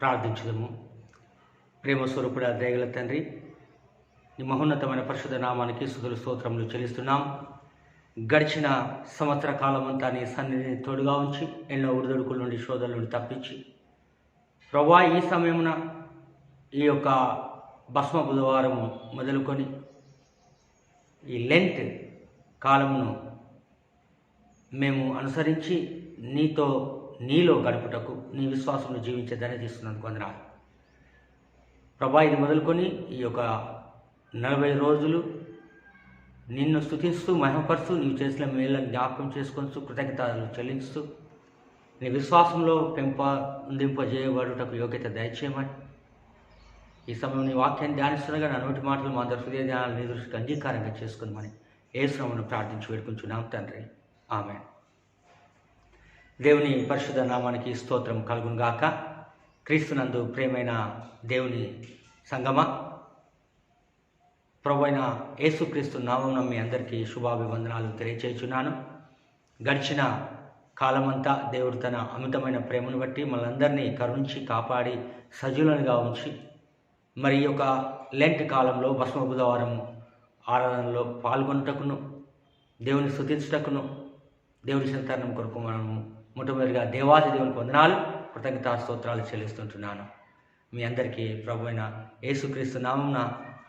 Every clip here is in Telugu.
ప్రార్థించుదము. ప్రేమ స్వరూపుడ దయగల తండ్రి, నీ మహోన్నతమైన పరిశుద్ధ నామానికి స్తుతులు స్తోత్రములు చెల్లిస్తున్నాం. గడిచిన సంవత్సర కాలం అంతా నీ సన్నిధిని తోడుగా ఉంచి ఎన్నో ఉడిదొడుకుల నుండి శోధల నుండి తప్పించి ప్రభువా ఈ సమయమున ఈ యొక్క భస్మ బుధవారము మొదలుకొని ఈ లెంట్ కాలమును మేము అనుసరించి నీలో గడుపుటకు నీ విశ్వాసంలో జీవించే ధన్యతీస్తున్నందుకు వందనాలు ప్రభా. ఇది మొదలుకొని ఈ యొక్క 40 రోజులు నిన్ను స్తుతిస్తూ మహిమపరుస్తూ నీవు చేసిన మేళ్ళను జ్ఞాపకం చేసుకొస్తూ కృతజ్ఞతలు చెల్లిస్తూ నీ విశ్వాసంలో పెంపొందింపజేయబడుటకు యోగ్యత దయచేయమని ఈ సమయం నీ వాక్యాన్ని ధ్యానిస్తుండగా నా నోటి మాటలు మా అందరి హృదయ ధ్యానాలు నీ దృష్టికి అంగీకారంగా చేసుకుందామని యేసునామమున ప్రార్థించి వేడుకుంటున్నాం తండ్రి, ఆమేన్. దేవుని పరిశుద్ధ నామానికి స్తోత్రం కలుగును గాక. క్రీస్తునందు ప్రియమైన దేవుని సంగమా, ప్రభు అయిన యేసుక్రీస్తు నామమున మీ అందరికీ శుభాభివందనాలు తెలియచేయుచున్నాను. గడిచిన కాలమంతా దేవుడు తన అమితమైన ప్రేమను బట్టి మనందరినీ కరుణించి కాపాడి సజీవులుగా ఉంచి మరి ఈ యొక్క లెంట్ కాలంలో భస్మ బుధవారం ఆరాధనలో పాల్గొనుటకును దేవుని స్తుతించుటకును దేవుని సంతానం కొరకు మనము మొట్టమొదటిగా దేవాది దేవునికి వందనాలు కృతజ్ఞతా స్తోత్రాలు చెల్లిస్తుంటున్నాను. మీ అందరికీ ప్రభు అయిన యేసుక్రీస్తు నామమున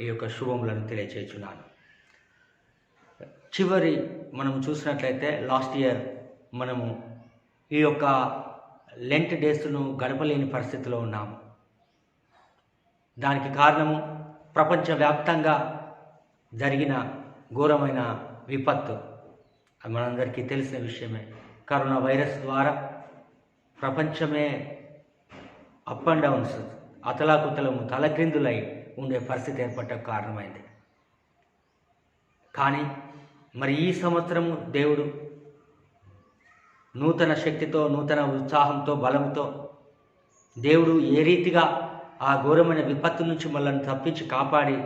ఈ యొక్క శుభములను తెలియచేయుచున్నాను. చివరి మనం చూసినట్లయితే లాస్ట్ ఇయర్ మనము ఈ యొక్క లెంట్ డేస్ను గడపలేని పరిస్థితిలో ఉన్నాము. దానికి కారణము ప్రపంచవ్యాప్తంగా జరిగిన ఘోరమైన విపత్తు. అది మనందరికీ తెలిసిన విషయమే. కరోనా వైరస్ ద్వారా ప్రపంచమే అప్ అండ్ డౌన్స్, అతలాకుతలము, తలక్రిందులై ఉండే పరిస్థితి ఏర్పడ్డ కారణమైంది. కానీ మరి ఈ సంవత్సరము దేవుడు నూతన శక్తితో, నూతన ఉత్సాహంతో, బలంతో దేవుడు ఏ రీతిగా ఆ ఘోరమైన విపత్తు నుంచి మనల్ని తప్పించి కాపాడి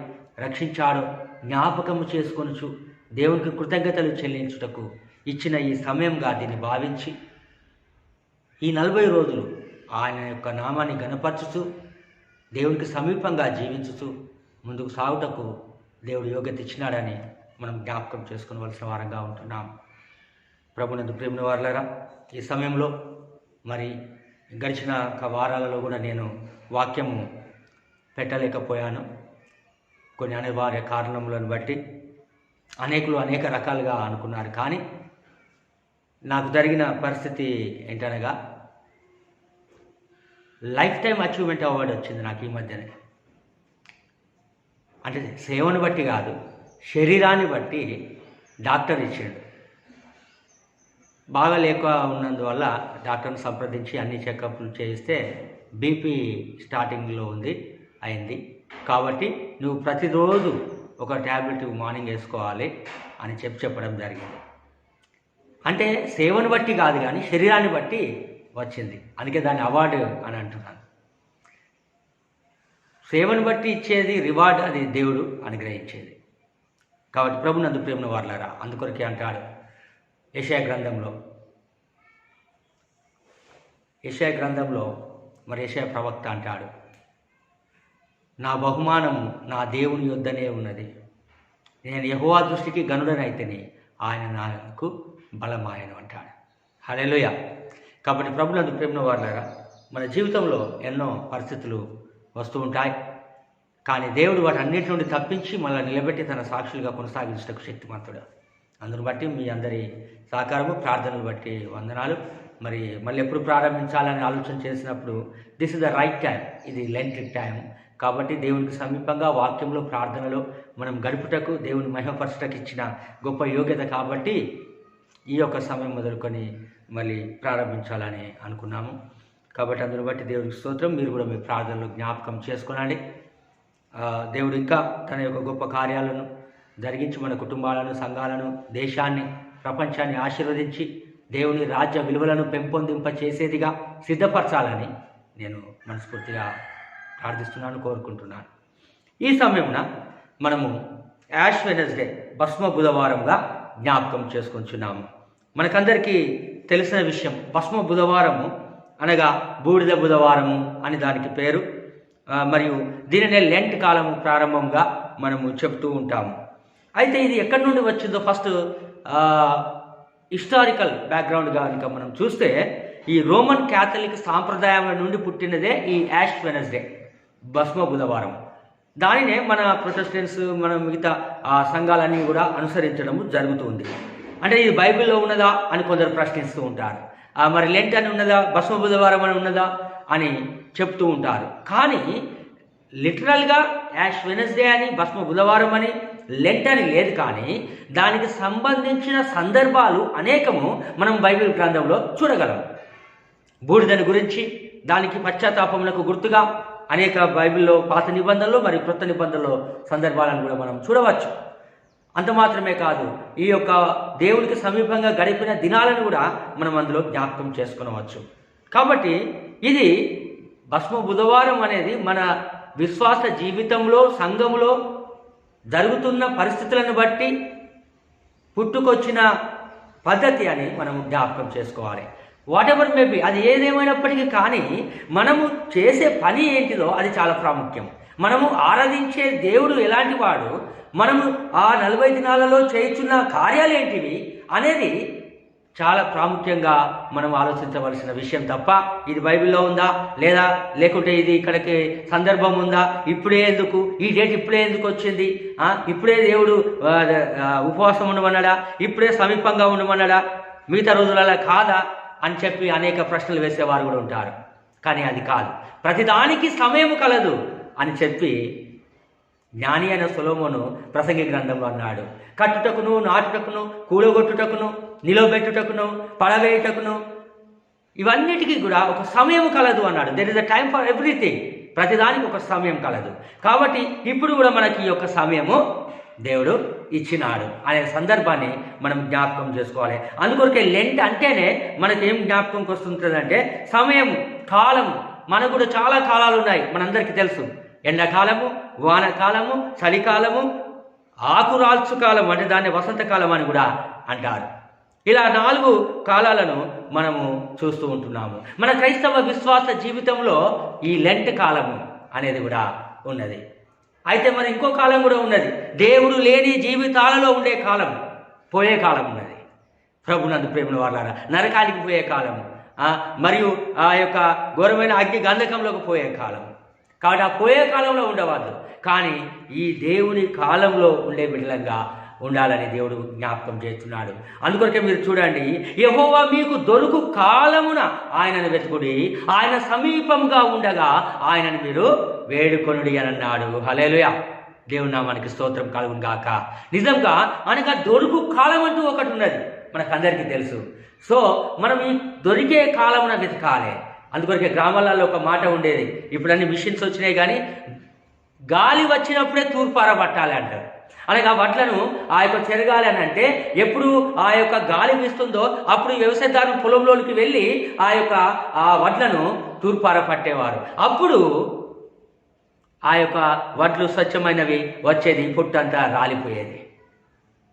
రక్షించాడో జ్ఞాపకము చేసుకొనుచు దేవునికి కృతజ్ఞతలు చెల్లించుటకు ఇచ్చిన ఈ సమయంగా దీన్ని భావించి ఈ 40 రోజులు ఆయన యొక్క నామాన్ని గణపరచుతూ దేవునికి సమీపంగా జీవించుతూ ముందుకు సాగుటకు దేవుడు యోగ్యత ఇచ్చినాడని మనం జ్ఞాపకం చేసుకోవలసిన వారంగా ఉంటున్నాం. ప్రభునందు ప్రేమ వారలారా, ఈ సమయంలో మరి గడిచిన వారాలలో కూడా నేను వాక్యము పెట్టలేకపోయాను. కొన్ని అనివార్య కారణములను బట్టి అనేకులు అనేక రకాలుగా అనుకున్నారు. కానీ నాకు జరిగిన పరిస్థితి ఏంటనగా లైఫ్ టైం అచీవ్మెంట్ అవార్డు వచ్చింది నాకు ఈ మధ్యనే. అంటే సేవను బట్టి కాదు, శరీరాన్ని బట్టి డాక్టర్ ఇచ్చాడు. బాగా లేక ఉన్నందువల్ల డాక్టర్ని సంప్రదించి అన్ని చెకప్లు చేయిస్తే బీపీ స్టార్టింగ్లో అయింది. కాబట్టి నువ్వు ప్రతిరోజు ఒక ట్యాబ్లెట్ మార్నింగ్ వేసుకోవాలి అని చెప్పడం జరిగింది. అంటే సేవను బట్టి కాదు కానీ శరీరాన్ని బట్టి వచ్చింది. అందుకే దాన్ని అవార్డు అని అంటున్నాను. సేవను బట్టి ఇచ్చేది రివార్డ్, అది దేవుడు అనుగ్రహించేది. కాబట్టి ప్రభునందు ప్రేమ వారలారా, అందుకొరకే అంటాడు యెషయా గ్రంథంలో మరి యెషయా ప్రవక్త అంటాడు, నా బహుమానము నా దేవుని యొద్దనే ఉన్నది, నేను యెహోవా దృష్టికి గనుడనైతేనే ఆయన నాకు బలమాయను అంటాడు. హల్లెలూయా. కాబట్టి ప్రభునందు ప్రేమ వారలారా, మన జీవితంలో ఎన్నో పరిస్థితులు వస్తూ ఉంటాయి. కానీ దేవుడు వాటి అన్నిటి నుండి తప్పించి మళ్ళీ నిలబెట్టి తన సాక్షులుగా కొనసాగించటకు శక్తిమంతుడు. అందును బట్టి మీ అందరి సహకారము, ప్రార్థనలు బట్టి వందనాలు. మరి మళ్ళీ ఎప్పుడు ప్రారంభించాలని ఆలోచన చేసినప్పుడు this is the right time. ఇది లెంట్ టైం. కాబట్టి దేవునికి సమీపంగా వాక్యంలో, ప్రార్థనలో మనం గడుపుటకు, దేవుని మహిమపరచుటకు ఇచ్చిన గొప్ప యోగ్యత. కాబట్టి ఈ యొక్క సమయం మొదలుకొని మళ్ళీ ప్రారంభించాలని అనుకున్నాము. కాబట్టి అందును బట్టి దేవునికి స్తోత్రం. మీరు కూడా మీ ప్రార్థనలో జ్ఞాపకం చేసుకోనండి. దేవుడు ఇంకా తన యొక్క గొప్ప కార్యాలను జరిగించి మన కుటుంబాలను, సంఘాలను, దేశాన్ని, ప్రపంచాన్ని ఆశీర్వదించి దేవుని రాజ్య విలువలను పెంపొందింపచేసేదిగా సిద్ధపరచాలని నేను మనస్ఫూర్తిగా ప్రార్థిస్తున్నాను, కోరుకుంటున్నాను. ఈ సమయమున మనము యాష్ వెనస్డే, భస్మ బుధవారంగా జ్ఞాపకం చేసుకుంటున్నాము. మనకందరికీ తెలిసిన విషయం, భస్మ బుధవారము అనగా బూడిద బుధవారము అని దానికి పేరు. మరియు దీనినే లెంట్ కాలము ప్రారంభంగా మనము చెప్తూ ఉంటాము. అయితే ఇది ఎక్కడి నుండి వచ్చిందో ఫస్ట్ హిస్టారికల్ బ్యాక్గ్రౌండ్ కనుక మనం చూస్తే ఈ రోమన్ క్యాథలిక్ సాంప్రదాయం నుండి పుట్టినదే ఈ యాష్ వెనస్డే, భస్మ బుధవారం. దానినే మన ప్రొటెస్టెంట్స్, మన మిగతా సంఘాలన్నీ కూడా అనుసరించడం జరుగుతుంది. అంటే ఇది బైబిల్లో ఉన్నదా అని కొందరు ప్రశ్నిస్తూ ఉంటారు. మరి లెంట్ అని ఉన్నదా, భస్మ బుధవారం అని ఉన్నదా అని చెప్తూ ఉంటారు. కానీ లిటరల్గా యాష్ వెనస్డే అని, భస్మ బుధవారం అని, లెంట్ అని లేదు. కానీ దానికి సంబంధించిన సందర్భాలు అనేకము మనం బైబిల్ గ్రంథంలో చూడగలం. బూడిదని గురించి, దానికి పశ్చాత్తాపములకు గుర్తుగా అనేక బైబిల్లో పాత నిబంధనలు మరియు క్రొత్త నిబంధనలో సందర్భాలను కూడా మనం చూడవచ్చు. అంత మాత్రమే కాదు, ఈ యొక్క దేవునికి సమీపంగా గడిపిన దినాలను కూడా మనం అందులో జ్ఞాపకం చేసుకునవచ్చు. కాబట్టి ఇది భస్మ బుధవారం అనేది మన విశ్వాస జీవితంలో, సంఘంలో జరుగుతున్న పరిస్థితులను బట్టి పుట్టుకొచ్చిన పద్ధతి అని మనము జ్ఞాపకం చేసుకోవాలి. వాట్ ఎవర్ మేబీ, అది ఏదేమైనప్పటికీ కానీ మనము చేసే పని ఏంటిదో అది చాలా ప్రాముఖ్యం. మనము ఆరాధించే దేవుడు ఎలాంటి వాడు, మనము ఆ 40 దినాలలో చేయుచున్న కార్యాలు ఏంటివి అనేది చాలా ప్రాముఖ్యంగా మనం ఆలోచించవలసిన విషయం. తప్ప ఇది బైబిల్లో ఉందా లేదా, లేకుంటే ఇది ఇక్కడికి సందర్భం ఉందా, ఇప్పుడే ఎందుకు, ఈ డేట్ ఇప్పుడే ఎందుకు వచ్చింది, ఇప్పుడే దేవుడు ఉపవాసం ఉండమన్నాడా, ఇప్పుడే సమీపంగా ఉండమన్నాడా, మిగతా రోజులలో కాదా అని చెప్పి అనేక ప్రశ్నలు వేసేవారు కూడా ఉంటారు. కానీ అది కాదు. ప్రతిదానికి సమయం కలదు అని చెప్పి జ్ఞాని అయిన సొలొమోను ప్రసంగి గ్రంథంలో అన్నాడు. కట్టుటకును, నాటుటకును, కూడగొట్టుటకును, నిలబెట్టుటకును, పడవేయుటకును, ఇవన్నిటికీ కూడా ఒక సమయం కలదు అన్నాడు. There is a time for everything. ప్రతిదానికి ఒక సమయం కలదు. కాబట్టి ఇప్పుడు కూడా మనకి ఈ యొక్క సమయము దేవుడు ఇచ్చినాడు అనే సందర్భాన్ని మనం జ్ఞాపకం చేసుకోవాలి. అందుకొరకే లెంట్ అంటేనే మనకి ఏం జ్ఞాపకంకి వస్తుంటుందంటే సమయం, కాలం. మనకు కూడా చాలా కాలాలు ఉన్నాయి, మనందరికీ తెలుసు. ఎండాకాలము, వానకాలము, చలికాలము, ఆకురాల్చు కాలం, అంటే దాన్ని వసంతకాలం అని కూడా అంటారు. ఇలా 4 కాలాలను మనము చూస్తూ ఉంటున్నాము. మన క్రైస్తవ విశ్వాస జీవితంలో ఈ లెంట్ కాలము అనేది కూడా ఉన్నది. అయితే మరి ఇంకో కాలం కూడా ఉన్నది. దేవుడు లేని జీవితాలలో ఉండే కాలం, పోయే కాలం ఉన్నది. ప్రభునందు ప్రేమల వారలారా, నరకానికి పోయే కాలము, మరియు ఆ యొక్క ఘోరమైన అగ్ని గంధకంలోకి పోయే కాలం. కాబట్టి ఆ పోయే కాలంలో ఉండవద్దు, కానీ ఈ దేవుని కాలంలో ఉండే బిడ్డలంగా ఉండాలని దేవుడు జ్ఞాపకం చేస్తున్నాడు. అందుకొరకే మీరు చూడండి, యెహోవా మీకు దొరుకు కాలమున ఆయనను వెతుకుడి, ఆయన సమీపంగా ఉండగా ఆయనను మీరు వేడుకొనుడి అని అన్నాడు. హల్లెలూయా. దేవుని నామానికి స్తోత్రం కలుగును గాక. నిజంగా అనగా దొరుకు కాలం అంటూ ఒకటి ఉన్నది, మనకందరికీ తెలుసు. సో మనం ఈ దొరికే కాలమున వెతకాలి. అందుకొరకే గ్రామాలలో ఒక మాట ఉండేది, ఇప్పుడు అన్ని మిషన్స్ వచ్చినాయి, కానీ గాలి వచ్చినప్పుడే తూర్పార పట్టాలి అంటారు. అనగా వడ్లను ఆ యొక్క చెరగాలి అని అంటే ఎప్పుడు ఆ యొక్క గాలి వీస్తుందో అప్పుడు వ్యవసాయదారు పొలంలోనికి వెళ్ళి ఆ వడ్లను తూర్పార పట్టేవారు. అప్పుడు ఆ యొక్క వడ్లు స్వచ్ఛమైనవి వచ్చేది, పొట్టంతా రాలిపోయేది.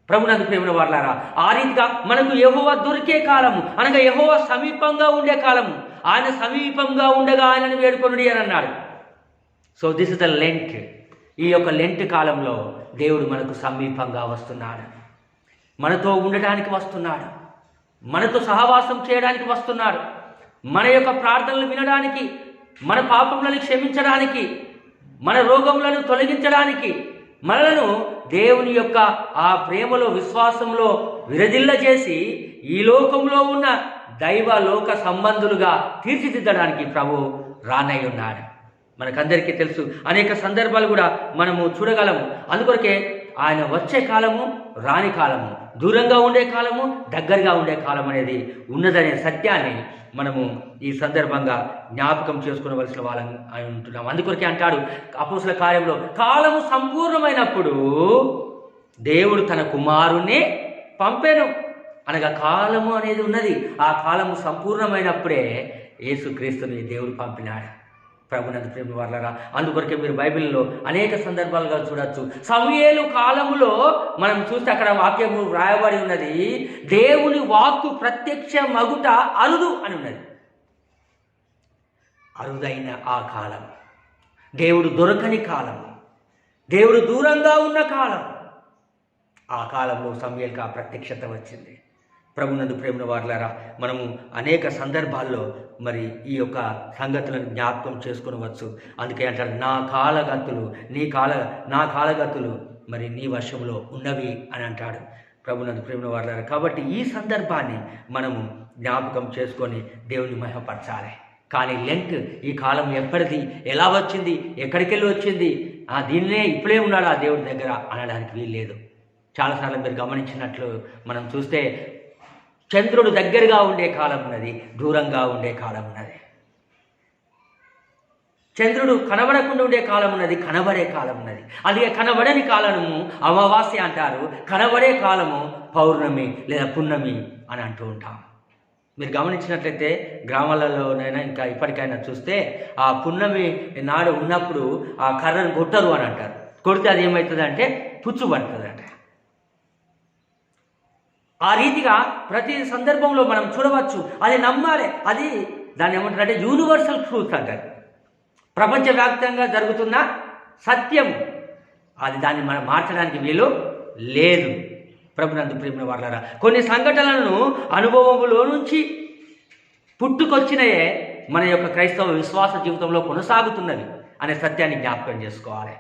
ప్రభునందు ప్రేమల వారలారా, ఆ రీతిగా మనకు యెహోవా దొరికే కాలము, అనగా యెహోవా సమీపంగా ఉండే కాలము. ఆయన సమీపంగా ఉండగా ఆయనను వేడుకొనుడి అని అన్నాడు. So this is the Lent. ఈ యొక్క లెంట్ కాలంలో దేవుడు మనకు సమీపంగా వస్తున్నాడు, మనతో ఉండటానికి వస్తున్నాడు, మనతో సహవాసం చేయడానికి వస్తున్నాడు, మన యొక్క ప్రార్థనలు వినడానికి, మన పాపములను క్షమించడానికి, మన రోగములను తొలగించడానికి, మనలను దేవుని యొక్క ఆ ప్రేమలో, విశ్వాసంలో విరజిల్లజేసి ఈ లోకంలో ఉన్న దైవ లోక సంబంధులుగా తీర్చిదిద్దడానికి ప్రభు రానై ఉన్నాడు. మనకందరికీ తెలుసు, అనేక సందర్భాలు కూడా మనము చూడగలము. అందుకొరకే ఆయన వచ్చే కాలము, రాని కాలము, దూరంగా ఉండే కాలము, దగ్గరగా ఉండే కాలం అనేది ఉన్నదనే సత్యాన్ని మనము ఈ సందర్భంగా జ్ఞాపకం చేసుకునవలసిన వాళ్ళం అని ఉంటున్నాం. అందుకొరకే అంటాడు అపోస్తలుల కార్యంలో, కాలము సంపూర్ణమైనప్పుడు దేవుడు తన కుమారుణ్ణి పంపెను. అనగా కాలము అనేది ఉన్నది, ఆ కాలము సంపూర్ణమైనప్పుడే యేసుక్రీస్తుని దేవుడు పంపినాడు. ప్రభునందు ప్రేమ వారలారా, అందుకొరకే మీరు బైబిల్లో అనేక సందర్భాలుగా చూడొచ్చు. సమూయేలు కాలములో మనం చూస్తే అక్కడ వాక్యము వ్రాయబడి ఉన్నది, దేవుని వాక్కు ప్రత్యక్ష మగుట అరుదు అని ఉన్నది. అరుదైన ఆ కాలం, దేవుడు దొరకని కాలం, దేవుడు దూరంగా ఉన్న కాలం. ఆ కాలంలో సమూయేలుకు ఆ ప్రత్యక్షత వచ్చింది. ప్రభునందు ప్రేమ వారలారా, మనము అనేక సందర్భాల్లో మరి ఈ యొక్క సంగతులను జ్ఞాపకం చేసుకునవచ్చు. అందుకే అంటారు, నా కాలగతులు మరి నీ వశంలో ఉన్నవి అని అంటాడు ప్రభునందు ప్రేమ వారలారా. కాబట్టి ఈ సందర్భాన్ని మనము జ్ఞాపకం చేసుకొని దేవుని మహిమపరచాలి. కానీ లెంట్ ఈ కాలం ఎప్పటిది, ఎలా వచ్చింది, ఎక్కడికి వెళ్ళి వచ్చింది, దీన్నే ఇప్పుడే ఉన్నాడు ఆ దేవుడి దగ్గర అనడానికి వీల్లేదు. చాలాసార్లు మీరు గమనించినట్లు మనం చూస్తే చంద్రుడు దగ్గరగా ఉండే కాలం ఉన్నది, దూరంగా ఉండే కాలం ఉన్నది. చంద్రుడు కనబడకుండా ఉండే కాలం ఉన్నది, కనబడే కాలం ఉన్నది. అందుకే కనబడని కాలము అమావాస్య అంటారు, కనబడే కాలము పౌర్ణమి లేదా పున్నమి అని అంటూ ఉంటాం. మీరు గమనించినట్లయితే గ్రామాలలోనైనా ఇంకా ఇప్పటికైనా చూస్తే ఆ పున్నమి నాడు ఉన్నప్పుడు ఆ కర్రను కొట్టరు అని అంటారు. కొడితే అది ఏమవుతుందంటే పుచ్చు పడుతుందంట. ఆ రీతిగా ప్రతి సందర్భంలో మనం చూడవచ్చు. అది నమ్మాలి. అది దాన్ని ఏమంటారంటే యూనివర్సల్ ట్రూత్ అంటారు. ప్రపంచవ్యాప్తంగా జరుగుతున్న సత్యం. అది దాన్ని మనం మార్చడానికి వీలు లేదు. ప్రభునందు ప్రేమ వారలారా, కొన్ని సంఘటనలను అనుభవంలో నుంచి పుట్టుకొచ్చినయే మన యొక్క క్రైస్తవ విశ్వాస జీవితంలో కొనసాగుతున్నవి అనే సత్యాన్ని జ్ఞాపకం చేసుకోవాలి.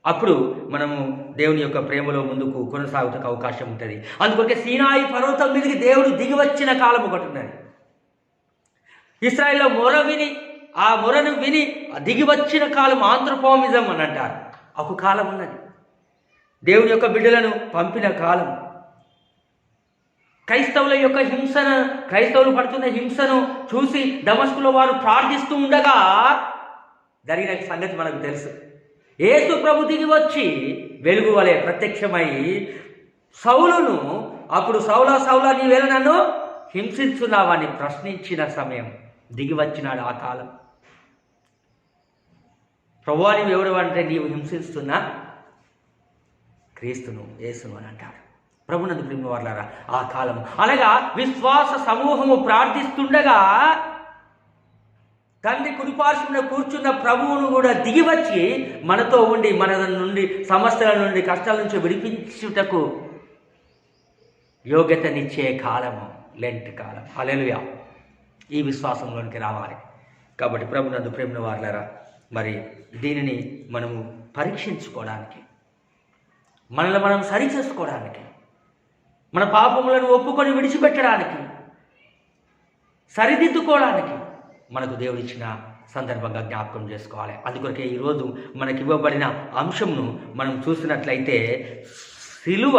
అప్పుడు మనము దేవుని యొక్క ప్రేమలో ముందుకు కొనసాగుటకు అవకాశం ఉంటుంది. అందుకొకే సీనాయి పర్వతం మీదకి దేవుడు దిగి వచ్చిన కాలం ఒకటి ఉన్నది. ఇశ్రాయేల్లో మొర విని ఆ మొరను విని దిగి వచ్చిన కాలం ఆంథ్రోపోమిజం అని అంటారు. ఒక కాలం ఉన్నది. దేవుని యొక్క బిడ్డలను పంపిన కాలం. క్రైస్తవులు పడుతున్న హింసను చూసి దమస్కులో వారు ప్రార్థిస్తూ ఉండగా జరిగిన సంగతి మనకు తెలుసు. యేసు ప్రభు దిగి వచ్చి వెలుగు వలె ప్రత్యక్షమై సౌలును, అప్పుడు సౌలా నీవేళ నన్ను హింసించున్నావని ప్రశ్నించిన సమయం దిగి వచ్చినాడు ఆ కాలం. ప్రభువా నీవు ఎవరు అంటే, నీవు హింసిస్తున్నా క్రీస్తును, యేసును అని అంటాడు. ప్రభునందు ప్రేమ వారలారా, ఆ కాలం అనగా విశ్వాస సమూహము ప్రార్థిస్తుండగా తండ్రి కుడిపార్శ్వమున కూర్చున్న ప్రభువును కూడా దిగివచ్చి మనతో ఉండి మన నుండి సమస్యల నుండి కష్టాల నుంచి విడిపించుటకు యోగ్యతనిచ్చే కాలము లెంట్ కాలం. హల్లెలూయా. ఈ విశ్వాసంలోనికి రావాలి. కాబట్టి ప్రభునందు ప్రేమ వారలారా, మరి దీనిని మనము పరీక్షించుకోవడానికి, మనల్ని మనం సరిచేసుకోవడానికి, మన పాపములను ఒప్పుకొని విడిచిపెట్టడానికి, సరిదిద్దుకోవడానికి మనకు దేవుడిచ్చిన సందర్భంగా జ్ఞాపకం చేసుకోవాలి. అందుకొరకే ఈరోజు మనకి ఇవ్వబడిన అంశంను మనం చూసినట్లయితే, సిలువ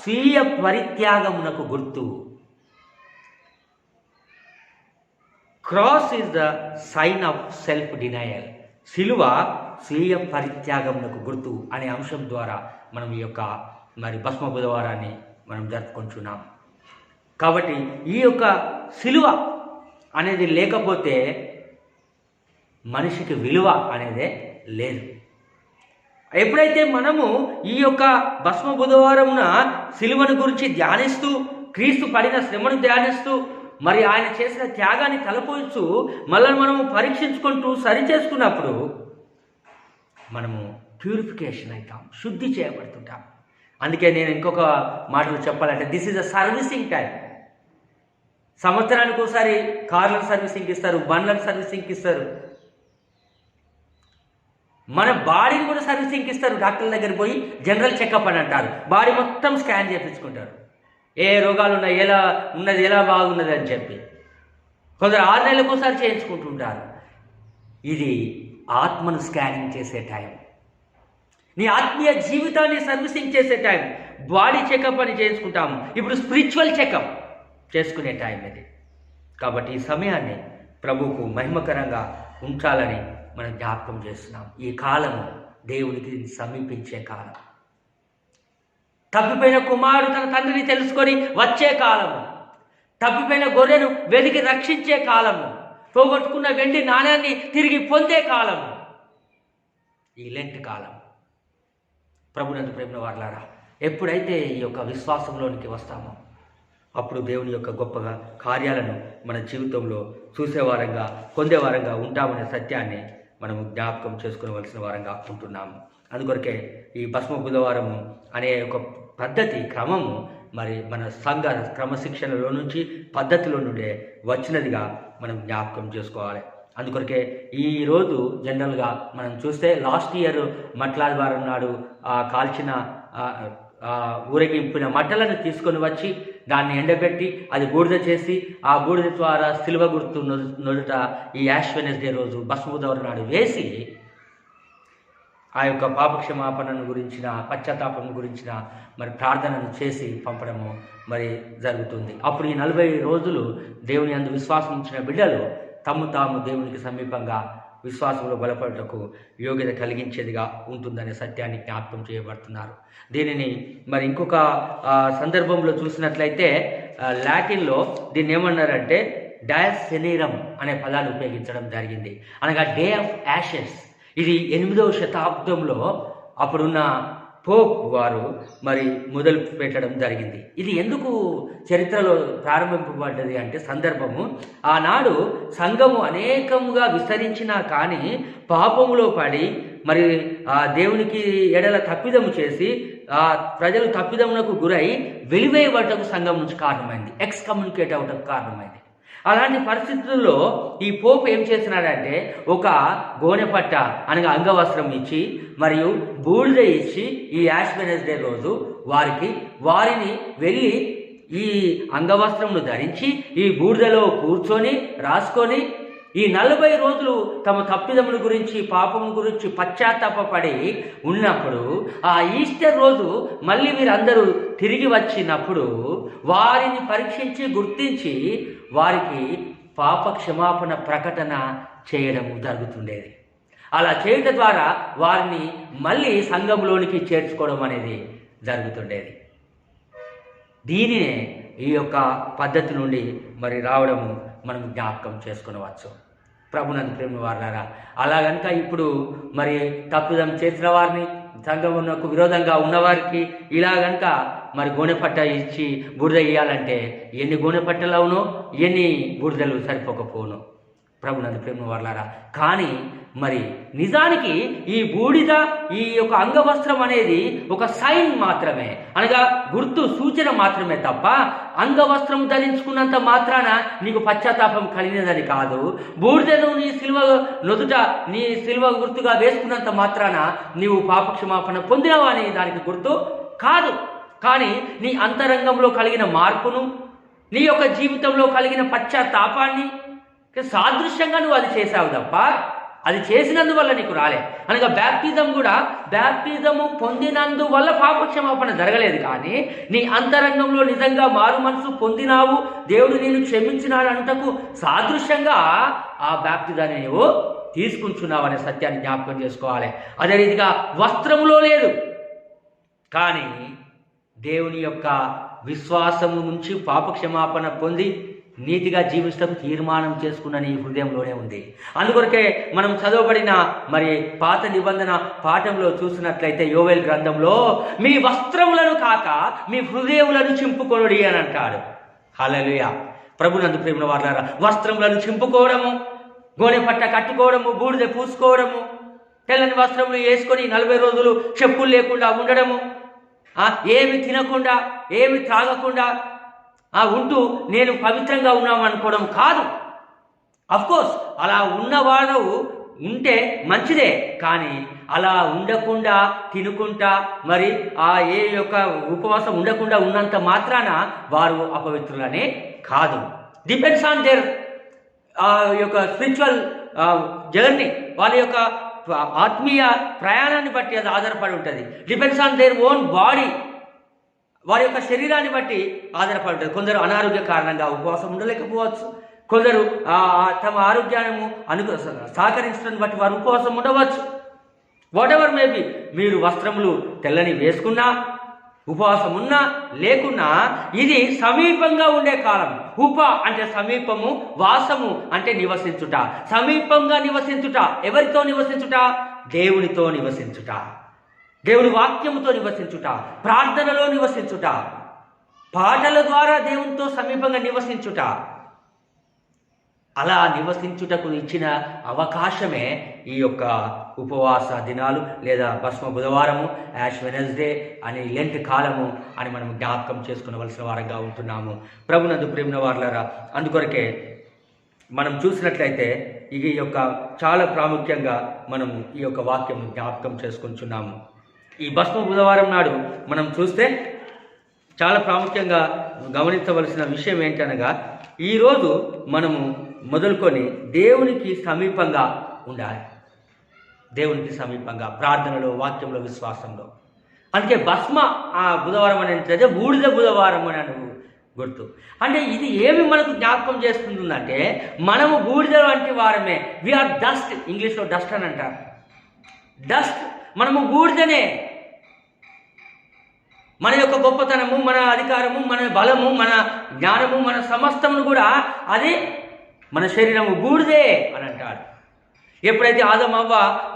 స్వీయ పరిత్యాగమునకు గుర్తు. Cross is the sign of self denial. సిలువ స్వీయ పరిత్యాగమునకు గుర్తు అనే అంశం ద్వారా మనం ఈ యొక్క మరి భస్మ బుధవారాన్ని మనం జరుపుకుంటున్నాం. కాబట్టి ఈ యొక్క సిలువ అనేది లేకపోతే మనిషికి విలువ అనేదే లేదు. ఎప్పుడైతే మనము ఈ యొక్క భస్మ బుధవారమున సిలువను గురించి ధ్యానిస్తూ, క్రీస్తు పడిన శ్రమను ధ్యానిస్తూ, మరి ఆయన చేసిన త్యాగాన్ని తలపోల్చు మనల్ని మనము పరీక్షించుకుంటూ సరిచేసుకున్నప్పుడు మనము ప్యూరిఫికేషన్ అవుతాం, శుద్ధి చేయబడుతుంటాం. అందుకే నేను ఇంకొక మాటలు చెప్పాలంటే, this is a servicing time. సంవత్సరానికి ఒకసారి కార్లను సర్వీసింగ్ ఇస్తారు, బండ్లను సర్వీసింగ్ ఇస్తారు, మన బాడీని కూడా సర్వీసింగ్ ఇస్తారు. డాక్టర్ల దగ్గర పోయి జనరల్ చెకప్ అని అంటారు. బాడీ మొత్తం స్కాన్ చేయించుకుంటారు, ఏ రోగాలు ఉన్నాయి, ఎలా ఉన్నది, ఎలా బాగున్నది అని చెప్పి. కొందరు 6 నెలలకు ఒకసారి చేయించుకుంటుంటారు. ఇది ఆత్మను స్కానింగ్ చేసే టైం, నీ ఆత్మీయ జీవితాన్ని సర్వీసింగ్ చేసే టైం. బాడీ చెకప్ అని చేసుకుంటాము, ఇప్పుడు స్పిరిచువల్ చెకప్ చేసుకునే టైం ఇది. కాబట్టి ఈ సమయాన్ని ప్రభువుకు మహిమకరంగా ఉంచాలని మనం జ్ఞాపకం చేస్తున్నాం. ఈ కాలము దేవునికి సమీపించే కాలం. తప్పిపోయిన కుమారుడు తన తండ్రిని తెలుసుకొని వచ్చే కాలము, తప్పిపోయిన గొర్రెను వెలికి రక్షించే కాలము, పోగొట్టుకున్న వెండి నాణ్యాన్ని తిరిగి పొందే కాలము ఈ లెంట్ కాలం. ప్రభునందు ప్రేమ వారలారా, ఎప్పుడైతే ఈ యొక్క విశ్వాసంలోనికి వస్తామో అప్పుడు దేవుని యొక్క గొప్ప కార్యాలను మన జీవితంలో చూసేవారంగా పొందేవారంగా ఉంటామనే సత్యాన్ని మనము జ్ఞాపకం చేసుకోవలసిన వారంగా ఉంటున్నాము. అందుకొరకే ఈ భస్మ బుధవారం అనే ఒక పద్ధతి క్రమము మరి మన సంఘ క్రమశిక్షణలో నుంచి పద్ధతిలో నుండే వచ్చినదిగా మనం జ్ఞాపకం చేసుకోవాలి. అందుకొరకే ఈరోజు జనరల్గా మనం చూస్తే లాస్ట్ ఇయర్ మట్లాదివారం నాడు కాల్చిన ఊరేగింపిన మట్టలను తీసుకొని వచ్చి దాన్ని ఎండబెట్టి అది బూడిద చేసి ఆ బూడిద ద్వారా సిలువ గుర్తు నొదుట ఈ యాష్ వెడ్నెస్డే రోజు భస్మ బుధవారం నాడు వేసి ఆ యొక్క పాపక్షమాపణను గురించిన పశ్చాత్తాపం గురించిన మరి ప్రార్థనను చేసి పంపడము మరి జరుగుతుంది. అప్పుడు ఈ 40 రోజులు దేవుని యందు విశ్వాసం ఉంచిన బిడ్డలు తాము దేవునికి సమీపంగా విశ్వాసంలో బలపడటకు యోగ్యత కలిగించేదిగా ఉంటుందనే సత్యాన్ని జ్ఞాపకం చేయబడుతున్నారు. దీనిని మరి ఇంకొక సందర్భంలో చూసినట్లయితే లాటిన్లో దీన్ని ఏమన్నారంటే డయస్ సెనీరం అనే పదాన్ని ఉపయోగించడం జరిగింది. అనగా డే ఆఫ్ యాషెస్. ఇది 8వ శతాబ్దంలో అప్పుడున్న పోప్ వారు మరి మొదలు పెట్టడం జరిగింది. ఇది ఎందుకు చరిత్రలో ప్రారంభింపబడ్డది అంటే సందర్భము ఆనాడు సంఘము అనేకముగా విస్తరించినా కానీ పాపములో పడి మరి ఆ దేవునికి ఎడల తప్పిదము చేసి ఆ ప్రజలు తప్పిదమునకు గురై వెలివేయబడటకు సంఘం నుంచి కారణమైంది, ఎక్స్కమ్యూనికేట్ అవటకు కారణమైంది. అలాంటి పరిస్థితుల్లో ఈ పోప్ ఏం చేసినాడంటే ఒక గోనెపట్ట అనగా అంగవస్త్రం ఇచ్చి మరియు బూడిద ఇచ్చి ఈ యాష్ వెడ్నెస్డే రోజు వారిని వెళ్ళి ఈ అంగవస్త్రంను ధరించి ఈ బూడిదలో కూర్చొని రాసుకొని ఈ 40 రోజులు తమ తప్పిదముల గురించి పాపము గురించి పశ్చాత్తాపడి ఉన్నప్పుడు ఆ ఈస్టర్ రోజు మళ్ళీ వీరందరూ తిరిగి వచ్చినప్పుడు వారిని పరీక్షించి గుర్తించి వారికి పాప క్షమాపణ ప్రకటన చేయడం జరుగుతుండేది. అలా చేయడం ద్వారా వారిని మళ్ళీ సంఘంలోనికి చేర్చుకోవడం అనేది జరుగుతుండేది. దీనినే ఈ యొక్క పద్ధతి నుండి మరి రావడము మనం జ్ఞాపకం చేసుకునవచ్చు. ప్రభునందు ప్రేమ వారులారా, అలా కనుక ఇప్పుడు మరి తప్పిదం చేసిన వారిని సంఘమునకు విరోధంగా ఉన్నవారికి ఇలా కనుక మరి గోనెపట్ట ఇచ్చి బూడిద ఇయ్యాలంటే ఎన్ని గోనెపట్టలు అవునో ఎన్ని బూడిదలు సరిపోకపోను. ప్రభునందు ప్రేమ వారులారా, కానీ మరి నిజానికి ఈ బూడిద ఈ యొక్క అంగవస్త్రం అనేది ఒక సైన్ మాత్రమే, అనగా గుర్తు సూచన మాత్రమే తప్ప అంగవస్త్రం ధరించుకున్నంత మాత్రాన నీకు పశ్చాత్తాపం కలిగినదని కాదు. బూడిదను నీ సిలువ నొదుట నీ సిలువ గుర్తుగా వేసుకున్నంత మాత్రాన నీవు పాపక్షమాపణ పొందినవా అని దానికి గుర్తు కాదు. కానీ నీ అంతరంగంలో కలిగిన మార్పును, నీ యొక్క జీవితంలో కలిగిన పశ్చాత్తాపాన్ని సాదృశ్యంగా నువ్వు అది చేసావు తప్ప అది చేసినందువల్ల నీకు రాలే. అనగా బ్యాప్టిజము పొందినందువల్ల పాపక్షమాపణ జరగలేదు. కానీ నీ అంతరంగంలో నిజంగా మారు మనసు పొందినావు, దేవుడు నేను క్షమించినాడు అంటకు సాదృశ్యంగా ఆ బ్యాప్టిజాన్ని నువ్వు తీసుకుంటున్నావు అనే సత్యాన్ని జ్ఞాపకం చేసుకోవాలి. అదే రీతిగా వస్త్రములో లేదు, కానీ దేవుని యొక్క విశ్వాసము నుంచి పాపక్షమాపణ పొంది నీతిగా జీవించడం తీర్మానం చేసుకున్న నీ హృదయంలోనే ఉంది. అందుకొరకే మనం చదవబడిన మరి పాత నిబంధన పాఠంలో చూసినట్లయితే యోవేల్ గ్రంథంలో మీ వస్త్రములను కాక మీ హృదయములను చింపుకొనుడి అని అంటాడు. హల్లెలూయా. ప్రభునందు ప్రేమ వారులారా, వస్త్రములను చింపుకోవడము, గోనెపట్ట కట్టుకోవడము, బూడిద పూసుకోవడము, తెల్లని వస్త్రములు వేసుకొని 40 రోజులు చెప్పులు లేకుండా ఉండడము, ఏమి తినకుండా ఏమి త్రాగకుండా ఉంటూ నేను పవిత్రంగా ఉన్నామనుకోవడం కాదు. అఫ్కోర్స్ అలా ఉన్నవాడు ఉంటే మంచిదే, కానీ అలా ఉండకుండా తినుకుంటా మరి ఏ యొక్క ఉపవాసం ఉండకుండా ఉన్నంత మాత్రాన వారు అపవిత్రులనే కాదు. డిపెండ్స్ ఆన్ దేర్ యొక్క స్పిరిచువల్ జర్నీ, వాళ్ళ యొక్క ఆత్మీయ ప్రయాణాన్ని బట్టి అది ఆధారపడి ఉంటుంది. Depends on their own body, వారి యొక్క శరీరాన్ని బట్టి ఆధారపడి ఉంటుంది. కొందరు అనారోగ్య కారణంగా ఉపవాసం ఉండలేకపోవచ్చు, కొందరు తమ ఆరోగ్యాన్ని సహకరించడాన్ని బట్టి వారు ఉపవాసం ఉండవచ్చు. వాట్ ఎవర్ మేబీ, మీరు వస్త్రములు తెల్లని వేసుకున్నా, ఉపవాసం ఉన్నా లేకున్నా, ఇది సమీపంగా ఉండే కాలం. ఉప అంటే సమీపము, వాసము అంటే నివసించుట. సమీపంగా నివసించుట, ఎవరితో నివసించుట? దేవునితో నివసించుట, దేవుని వాక్యముతో నివసించుట, ప్రార్థనలో నివసించుట. పాటల ద్వారా దేవునితో సమీపంగా నివసించుట, అలా నివసించుటకు ఇచ్చిన అవకాశమే ఈ యొక్క ఉపవాస దినాలు, లేదా భస్మ బుధవారము, యాష్ వెనస్డే అని, లెంట్ కాలము అని మనం జ్ఞాపకం చేసుకునవలసిన వారంగా ఉంటున్నాము. ప్రభునందు ప్రేమ వారలారా, అందుకొరకే మనం చూసినట్లయితే ఈ యొక్క చాలా ప్రాముఖ్యంగా మనం ఈ యొక్క వాక్యం జ్ఞాపకం చేసుకుంటున్నాము. ఈ భస్మ బుధవారం నాడు మనం చూస్తే చాలా ప్రాముఖ్యంగా గమనించవలసిన విషయం ఏంటనగా, ఈరోజు మనము మొదలుకొని దేవునికి సమీపంగా ఉండాలి. దేవునికి సమీపంగా ప్రార్థనలో, వాక్యంలో, విశ్వాసంలో. అందుకే భస్మ బుధవారం అనేది బూడిద బుధవారం అని గుర్తు. అంటే ఇది ఏమి మనకు జ్ఞాపకం చేస్తుందంటే, మనము బూడిద వంటి వారమే. వీఆర్ డస్ట్, ఇంగ్లీష్లో డస్ట్ అని అంటారు. డస్ట్, మనము బూడిదనే. మన యొక్క గొప్పతనము, మన అధికారము, మన బలము, మన జ్ఞానము, మన సమస్తమును కూడా అది మన శరీరము బూడిదే అని అంటాడు. ఎప్పుడైతే ఆదము అవ్వ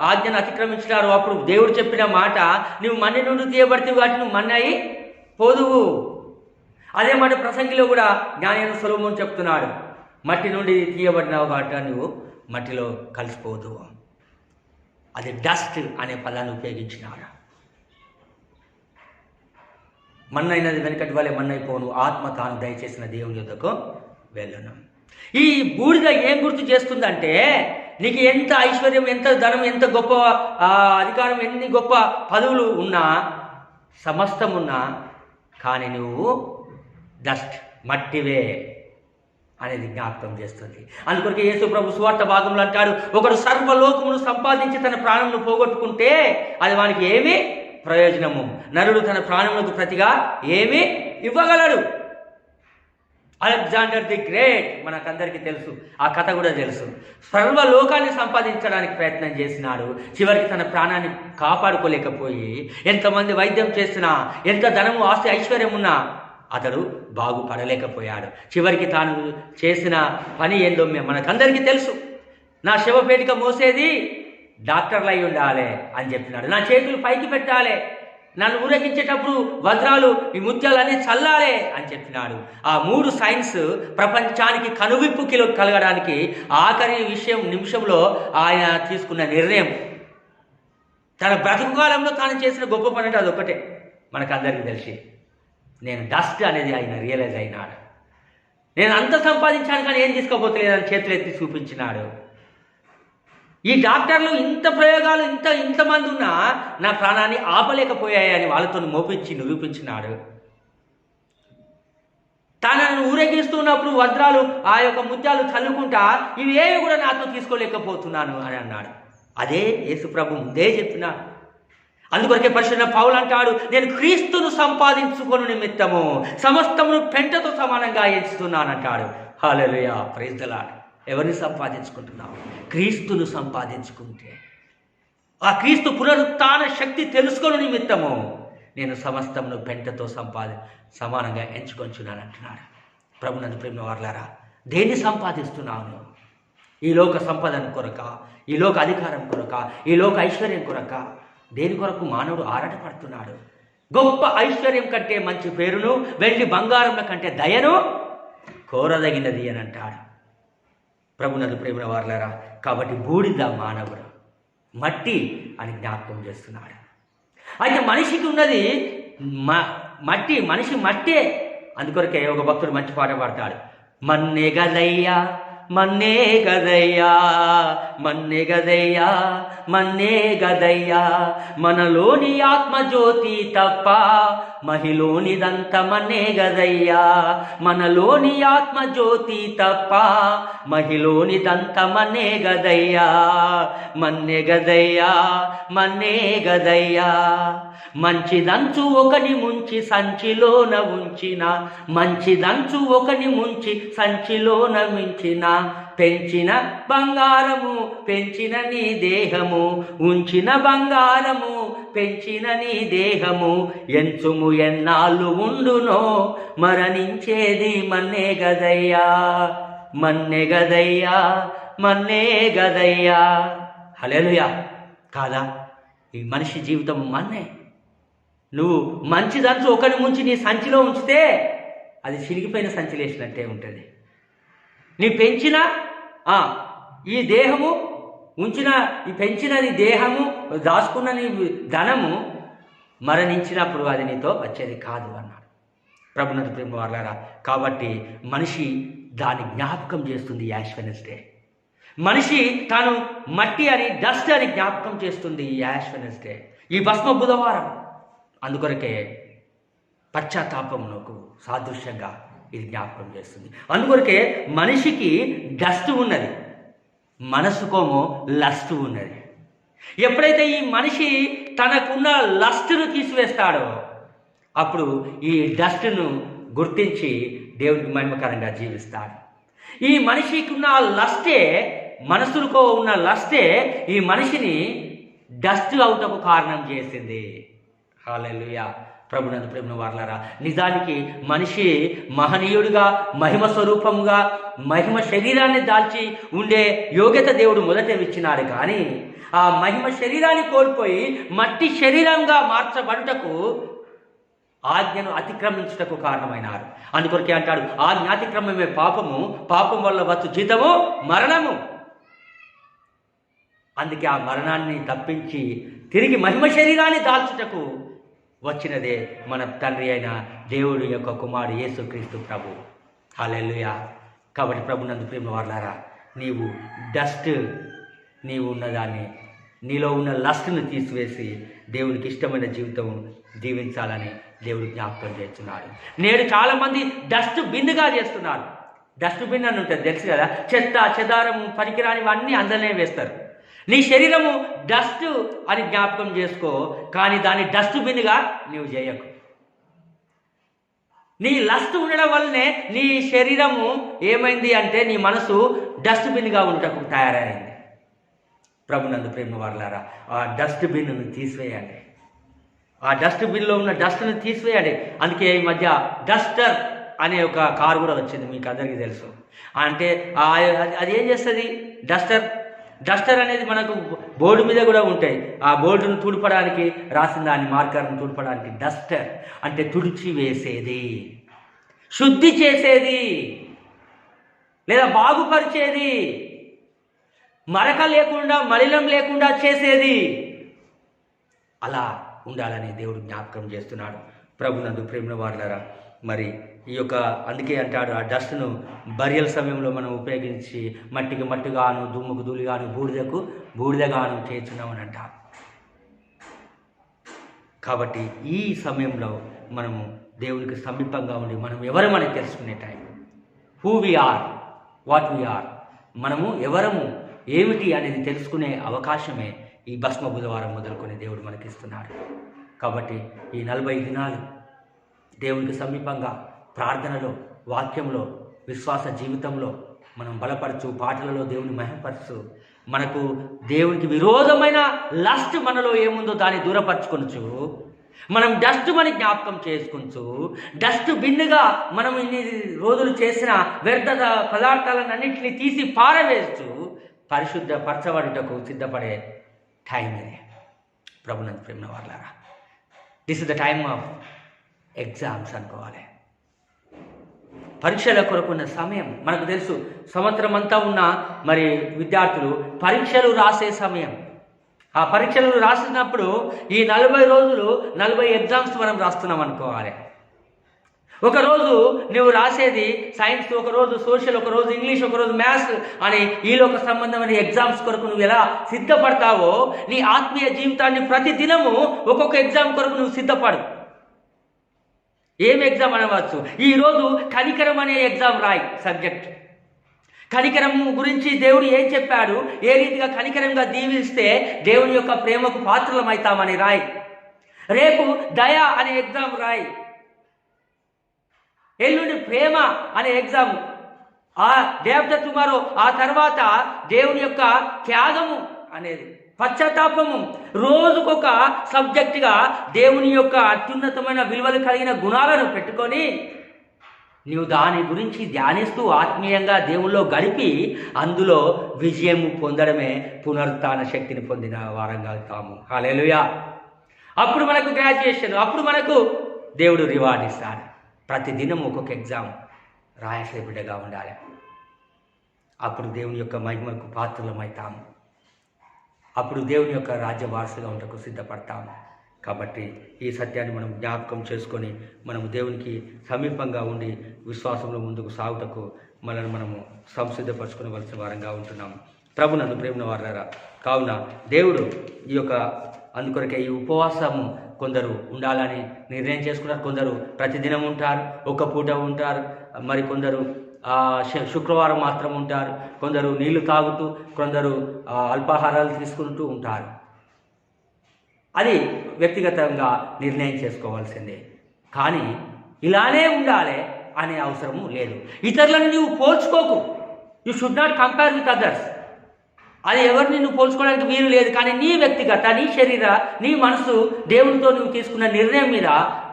ఆజ్ఞను అతిక్రమించినారో అప్పుడు దేవుడు చెప్పిన మాట, నువ్వు మన్ని నుండి తీయబడితే కాబట్టి నువ్వు మన్నయి పోదువు. అదే మాట ప్రసంగిలో కూడా జ్ఞానైన సొలొమోను చెప్తున్నాడు, మట్టి నుండి తీయబడినావు కాబట్టి నువ్వు మట్టిలో కలిసిపోదు. అది డస్ట్ అనే పదాన్ని ఉపయోగించినారు. మన్నైనది వెనకటి వలె మన్నైపోను, ఆత్మ తాను దయచేసిన దేవుని యొద్దకు వెళ్ళను. ఈ బూడిద ఏం గుర్తు చేస్తుందంటే, నీకు ఎంత ఐశ్వర్యం, ఎంత ధనం, ఎంత గొప్ప అధికారం, ఎన్ని గొప్ప పదవులు ఉన్నా, సమస్తం ఉన్నా, కానీ నువ్వు డస్ట్, మట్టివే అనేది జ్ఞాపకం చేస్తుంది. అందుకొరకు యేసు ప్రభు సువార్త భాగంలో అంటాడు, ఒకడు సర్వలోకమును సంపాదించి తన ప్రాణమును పోగొట్టుకుంటే అది వానికి ఏమి ప్రయోజనము? నరుడు తన ప్రాణములకు ప్రతిగా ఏమి ఇవ్వగలడు? అలెగ్జాండర్ ది గ్రేట్ మనకందరికీ తెలుసు, ఆ కథ కూడా తెలుసు. సర్వలోకాన్ని సంపాదించడానికి ప్రయత్నం చేసినాడు, చివరికి తన ప్రాణాన్ని కాపాడుకోలేకపోయి, ఎంతమంది వైద్యం చేసినా, ఎంత ధనము, ఆస్తి, ఐశ్వర్యం ఉన్నా అతడు బాగుపడలేకపోయాడు. చివరికి తాను చేసిన పని ఏందో మనకందరికీ తెలుసు. నా శవపేటిక మోసేది డాక్టర్లు అయి ఉండాలి అని చెప్పినాడు. నా చేతులు పైకి పెట్టాలి, నన్ను ఊరేగించేటప్పుడు వజ్రాలు, ఈ ముత్యాలన్నీ చల్లాలే అని చెప్పినాడు. ఆ 3 సైన్స్ ప్రపంచానికి కనువిప్పు కలగడానికి ఆఖరి నిమిషంలో ఆయన తీసుకున్న నిర్ణయం. తన బ్రతుకు కాలంలో తాను చేసిన గొప్ప పని అంటే అదొక్కటే మనకందరికీ తెలిసి, నేను డస్ట్ అనేది ఆయన రియలైజ్ అయినాడు. నేను అంత సంపాదించాను కానీ ఏం తీసుకోపోతలేదని చేతులు ఎత్తి చూపించినాడు. ఈ డాక్టర్లు ఇంత ప్రయోగాలు, ఇంతమంది ఉన్నా నా ప్రాణాన్ని ఆపలేకపోయాయని వాళ్ళతో మోపించి నిరూపించినాడు. తనను ఊరేగిస్తున్నప్పుడు వజ్రాలు, ఆ యొక్క ముత్యాలు చల్లుకుంటా, ఇవి ఏవి కూడా నాతో తీసుకోలేకపోతున్నాను అని అన్నాడు. అదే యేసు ప్రభు ముందే చెప్పినాడు. అందుకొరకే పరిశుద్ధ పౌలు అంటాడు, నేను క్రీస్తును సంపాదించుకొను నిమిత్తము సమస్తమును పెంటతో సమానంగా ఎంచుతున్నానంటాడు. హల్లెలూయా, ప్రైజ్ ది లార్డ్. ఎవరిని సంపాదించుకుంటున్నావు? క్రీస్తును సంపాదించుకుంటే, ఆ క్రీస్తు పునరుత్థాన శక్తి తెలుసుకొని నిమిత్తము నేను సమస్తమును పెంటతో సమానంగా ఎంచుకొంచున్నాను అంటున్నాడు. ప్రభునందు ప్రేమ వారలారా, దేన్ని సంపాదిస్తున్నావు? ఈ లోక సంపదన కొరక, ఈ లోక అధికారం కొరక, ఈ లోక ఐశ్వర్యం కొరక, దేని కొరకు మానవుడు ఆరాటపడుతున్నాడు? గొప్ప ఐశ్వర్యం కంటే మంచి పేరును, వెండి బంగారంల కంటే దయను కోరదగినది అని అంటాడు. ప్రభునందు ప్రేమ వారలారా, కాబట్టి బూడిద మానవుడు, మట్టి అని జ్ఞాపకం చేస్తున్నాడు. అయితే మనిషికి ఉన్నది మట్టి, మనిషి మట్టే. అందుకొరకే ఒక భక్తుడు మంచి పాట పాడతాడు, మన్నే గదయ్యా, మన్నే గదయ్యా, మన్నే గదయ్యా, మన్నే గదయ్యా, మనలోని ఆత్మజ్యోతి తప్ప మహిలోనిదంత మన్నే గదయ్యా, మనలోని ఆత్మజ్యోతి తప్ప మహిలోనిదంత మన్నే గదయ్యా, మన్నే గదయ్యా, మన్నే గదయ్యా, మంచిదంచు ఒకని ముంచి సంచిలోన ఉంచిన, మంచిదంచు ఒకని ముంచి సంచిలోన మించిన, పెంచిన బంగారము పెంచిన నీ దేహము, ఉంచిన బంగారము పెంచిన నీ దేహము, ఎంచుము ఎన్నాళ్ళు ఉండునో మరణించేది మన్నే గదయ్యా, మన్నే గదయ్యా, మన్నే గదయ్యా. హల్లెలూయా. కాదా? ఈ మనిషి జీవితం మన్నే. నువ్వు మంచిదంచు ఒకరి ముంచి నీ సంచిలో ఉంచితే అది చిరిగిపోయిన సంచిలేసినట్టే ఉంటుంది. నీ పెంచిన ఈ దేహము ఉంచిన ఈ పెంచిన నీ దేహము దాచుకున్న నీ ధనము మరణించినప్పుడు అది నీతో వచ్చేది కాదు అన్నాడు ప్రభునందు ప్రేమ వారలారా. కాబట్టి మనిషి దాన్ని జ్ఞాపకం చేస్తుంది యాష్ వెడ్నెస్డే. మనిషి తాను మట్టి అని డస్ట్ అని జ్ఞాపకం చేస్తుంది యాష్ వెడ్నెస్డే, ఈ భస్మ బుధవారం. అందుకొరకే పశ్చాత్తాపమునకు సాదృశ్యంగా ఇది జ్ఞాపకం చేస్తుంది. అందుకొరకే మనిషికి డస్ట్ ఉన్నది, మనసుకోమో లస్ట్ ఉన్నది. ఎప్పుడైతే ఈ మనిషి తనకున్న లస్ట్ను తీసివేస్తాడో అప్పుడు ఈ డస్ట్ను గుర్తించి దేవునికి మహిమకరంగా జీవిస్తాడు. ఈ మనిషికి ఉన్న లస్టే, మనసులో ఉన్న లస్టే ఈ మనిషిని డస్ట్ అవుటకు కారణం చేసింది. హల్లెలూయా. ప్రభునందు ప్రేమ వారలారా, నిజానికి మనిషి మహనీయుడిగా, మహిమ స్వరూపంగా, మహిమ శరీరాన్ని దాల్చి ఉండే యోగ్యత దేవుడు మొదట ఇచ్చినాడు. కానీ ఆ మహిమ శరీరాన్ని కోల్పోయి మట్టి శరీరంగా మార్చబడుటకు ఆజ్ఞను అతిక్రమించుటకు కారణమైనారు. అందుకొరకే అంటాడు, ఆజ్ఞ అతిక్రమమే పాపము, పాపం వల్ల వచ్చు జీతము మరణము. అందుకే ఆ మరణాన్ని తప్పించి తిరిగి మహిమ శరీరాన్ని దాల్చుటకు వచ్చినదే మన తండ్రి అయిన దేవుడి యొక్క కుమారుడు యేసుక్రీస్తు ప్రభు. హల్లెలూయా. కాబట్టి ప్రభునందు ప్రేమ వారలారా, నీవు డస్ట్, నీవు ఉన్నదాన్ని, నీలో ఉన్న లస్ట్ను తీసివేసి దేవునికి ఇష్టమైన జీవితం జీవించాలని దేవుడు జ్ఞాపకం చేస్తున్నాడు. నేడు చాలామంది డస్ట్ బిన్గా చేస్తున్నారు. డస్ట్ బిన్ అని ఉంటుంది తెలుసు కదా, చెత్త చెదారము పనికిరానివన్నీ అందులోనే వేస్తారు. నీ శరీరము డస్ట్ అని జ్ఞాపకం చేసుకో, కానీ దాన్ని డస్ట్బిన్గా నీవు చేయకు. నీ లస్ట్ ఉండడం వల్లనే నీ శరీరము ఏమైంది అంటే నీ మనసు డస్ట్బిన్గా ఉండటకు తయారైంది. ప్రభునందు ప్రేమ వారలారా, ఆ డస్ట్బిన్ను తీసివేయండి. ఆ డస్ట్బిన్లో ఉన్న డస్ట్ను తీసివేయండి. అందుకే ఈ మధ్య డస్టర్ అనే ఒక కారు కూడా వచ్చింది, మీకు అందరికీ తెలుసు. అంటే అది ఏం చేస్తుంది? డస్టర్ అనేది మనకు బోర్డు మీద కూడా ఉంటాయి. ఆ బోర్డును తుడపడానికి రాసిన దాన్ని, మార్కర్ను తుడపడానికి డస్టర్ అంటే తుడిచి వేసేది, శుద్ధి చేసేది, లేదా బాగుపరిచేది, మరక లేకుండా మలినం లేకుండా చేసేది. అలా ఉండాలని దేవుడు జ్ఞాపకం చేస్తున్నాడు. ప్రభునందు ప్రేమ వారలారా, మరి ఈ యొక్క అందుకే అంటాడు, ఆ డస్ట్ను బరియల్ సమయంలో మనం ఉపయోగించి మట్టికి మట్టిగాను, దుమ్ముకు ధూళిగాను, బూడిదకు బూడిదగాను చేర్చున్నామని అంటారు. కాబట్టి ఈ సమయంలో మనము దేవునికి సమీపంగా ఉండి మనం ఎవరమని తెలుసుకునే time. Who we are, what we are, మనము ఎవరము ఏమిటి అనేది తెలుసుకునే అవకాశమే ఈ భస్మ బుధవారం మొదలుకొని దేవుడు మనకిస్తున్నాడు. కాబట్టి ఈ 40 దినాలు దేవునికి సమీపంగా ప్రార్థనలో, వాక్యంలో, విశ్వాస జీవితంలో మనం బలపరచు, పాటలలో దేవుని మహిమపరచు, మనకు దేవునికి విరోధమైన లస్ట్ మనలో ఏముందో దాన్ని దూరపరచుకొనచ్చు, మనం డస్ట్ అని జ్ఞాపకం చేసుకొనచ్చు, డస్ట్ బిన్నుగా మనం ఇన్ని రోజులు చేసిన వ్యర్థ పదార్థాలన్నింటినీ తీసి పారవేస్తూ పరిశుద్ధ పరచబడుటకు సిద్ధపడే టైం ఇది. ప్రభునందు ప్రేమ వారలారా, this is the time of exams అనుకోవాలి. పరీక్షల కొరకున్న సమయం మనకు తెలుసు. సంవత్సరం అంతా ఉన్న మరి విద్యార్థులు పరీక్షలు రాసే సమయం. ఆ పరీక్షలు రాసినప్పుడు ఈ 40 రోజులు 40 ఎగ్జామ్స్ మనం రాస్తున్నాం అనుకోవాలి. ఒకరోజు నువ్వు రాసేది సైన్స్, ఒకరోజు సోషల్, ఒకరోజు ఇంగ్లీష్, ఒకరోజు మ్యాథ్స్ అని ఈలోక సంబంధమైన ఎగ్జామ్స్ కొరకు నువ్వు ఎలా సిద్ధపడతావో నీ ఆత్మీయ జీవితాన్ని ప్రతి దినము ఒక్కొక్క ఎగ్జామ్ కొరకు నువ్వు సిద్ధపడు. ఏం ఎగ్జామ్ అనవచ్చు? ఈరోజు కనికరం అనే ఎగ్జామ్ రాయి, సబ్జెక్ట్. కనికరం గురించి దేవుడు ఏం చెప్పాడు, ఏ రీతిగా కనికరంగా దీవిస్తే దేవుని యొక్క ప్రేమకు పాత్రలమవుతామని రాయి. రేపు దయ అనే ఎగ్జామ్ రాయి. ఎల్లుండి ప్రేమ అనే ఎగ్జామ్. ఆ డే ఆఫ్టర్ టుమారో, ఆ తర్వాత దేవుని యొక్క త్యాగము అనేది, పశ్చాత్తాపము. రోజుకొక సబ్జెక్టుగా దేవుని యొక్క అత్యున్నతమైన విలువలు కలిగిన గుణాలను పెట్టుకొని నీవు దాని గురించి ధ్యానిస్తూ ఆత్మీయంగా దేవుల్లో గడిపి అందులో విజయం పొందడమే పునరుత్థాన శక్తిని పొందిన వారంగా అవుతాము. హల్లెలూయా. అప్పుడు మనకు గ్రాడ్యుయేషన్, అప్పుడు మనకు దేవుడు రివార్డ్ ఇస్తాడు. ప్రతిదినం ఒక్కొక్క ఎగ్జామ్ రాయాల్సిన బిడ్డగా ఉండాలి. అప్పుడు దేవుని యొక్క మహిమకు పాత్రలమవుతాము. అప్పుడు దేవుని యొక్క రాజ్య వారసుగా ఉండకు సిద్ధపడతాము. కాబట్టి ఈ సత్యాన్ని మనం జ్ఞాపకం చేసుకొని మనము దేవునికి సమీపంగా ఉండి విశ్వాసంలో ముందుకు సాగుటకు మనల్ని మనము సంసిద్ధపరచుకునవలసిన వారంగా ఉంటున్నాము. ప్రభు నన్ను ప్రేమ వారలారా, కావున దేవుడు ఈ యొక్క అందుకొరకే ఈ ఉపవాసము కొందరు ఉండాలని నిర్ణయం చేసుకున్నారు. కొందరు ప్రతిదినం ఉంటారు, ఒక్క పూట ఉంటారు, మరి కొందరు శుక్రవారం మాత్రం ఉంటారు, కొందరు నీళ్లు తాగుతూ, కొందరు అల్పాహారాలు తీసుకుంటూ ఉంటారు. అది వ్యక్తిగతంగా నిర్ణయం చేసుకోవాల్సిందే. కానీ ఇలానే ఉండాలి అనే అవసరము లేదు. ఇతరులను నువ్వు పోల్చుకోకు. You should not compare with others. అది ఎవరిని నువ్వు పోల్చుకోవడానికి వీలు లేదు. కానీ నీ వ్యక్తిగత, నీ శరీర, నీ మనసు దేవునితో నువ్వు తీసుకున్న నిర్ణయం మీద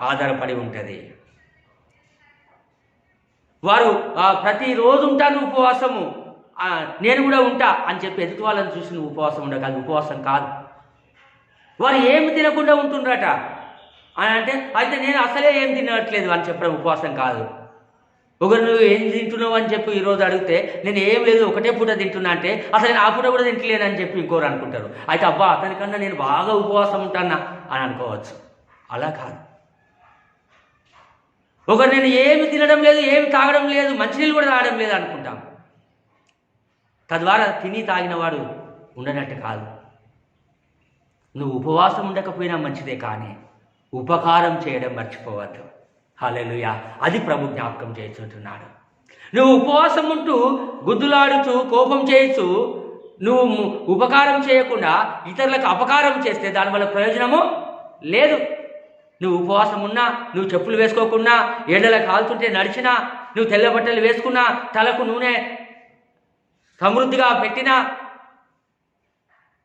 ఆధారపడి ఉంటుంది. వారు ప్రతిరోజు ఉంటాను ఉపవాసము, నేను కూడా ఉంటా అని చెప్పి ఎదుటి వాళ్ళని చూసి నువ్వు ఉపవాసం ఉండవు. అది ఉపవాసం కాదు. వారు ఏమి తినకుండా ఉంటుండ్రట అని అంటే, అయితే నేను అసలే ఏం తినట్లేదు అని చెప్పడం ఉపవాసం కాదు. ఒకరు నువ్వు ఏం తింటున్నావు అని చెప్పి ఈరోజు అడిగితే, నేను ఏం లేదు ఒకటే పూట తింటున్నా అంటే, అసలు నేను ఆ పూట కూడా తింటలేనని చెప్పి ఇంకోరు అనుకుంటారు. అయితే అబ్బా అతనికన్నా నేను బాగా ఉపవాసం ఉంటానా అని అనుకోవచ్చు. అలా కాదు. ఒకరు నేను ఏమి తినడం లేదు, ఏమి తాగడం లేదు, మంచినీళ్ళు కూడా తాగడం లేదు అనుకుంటాం. తద్వారా తిని తాగినవాడు ఉండనట్టు కాదు. నువ్వు ఉపవాసం ఉండకపోయినా మంచిదే, కానీ ఉపకారం చేయడం మర్చిపోవద్దు. హల్లెలూయా. అది ప్రభు జ్ఞాపకం చేయించుంటున్నాడు. నువ్వు ఉపవాసం ఉంటూ గుద్దులాడుచు కోపం చేయొచ్చు, నువ్వు ఉపకారం చేయకుండా ఇతరులకు అపకారం చేస్తే దానివల్ల ప్రయోజనము లేదు. నువ్వు ఉపవాసం ఉన్నా, నువ్వు చెప్పులు వేసుకోకున్నా, ఎండల కాలుతుంటే నడిచినా, నువ్వు తెల్ల బట్టలు వేసుకున్నా, తలకు నూనె సమృద్ధిగా పెట్టినా,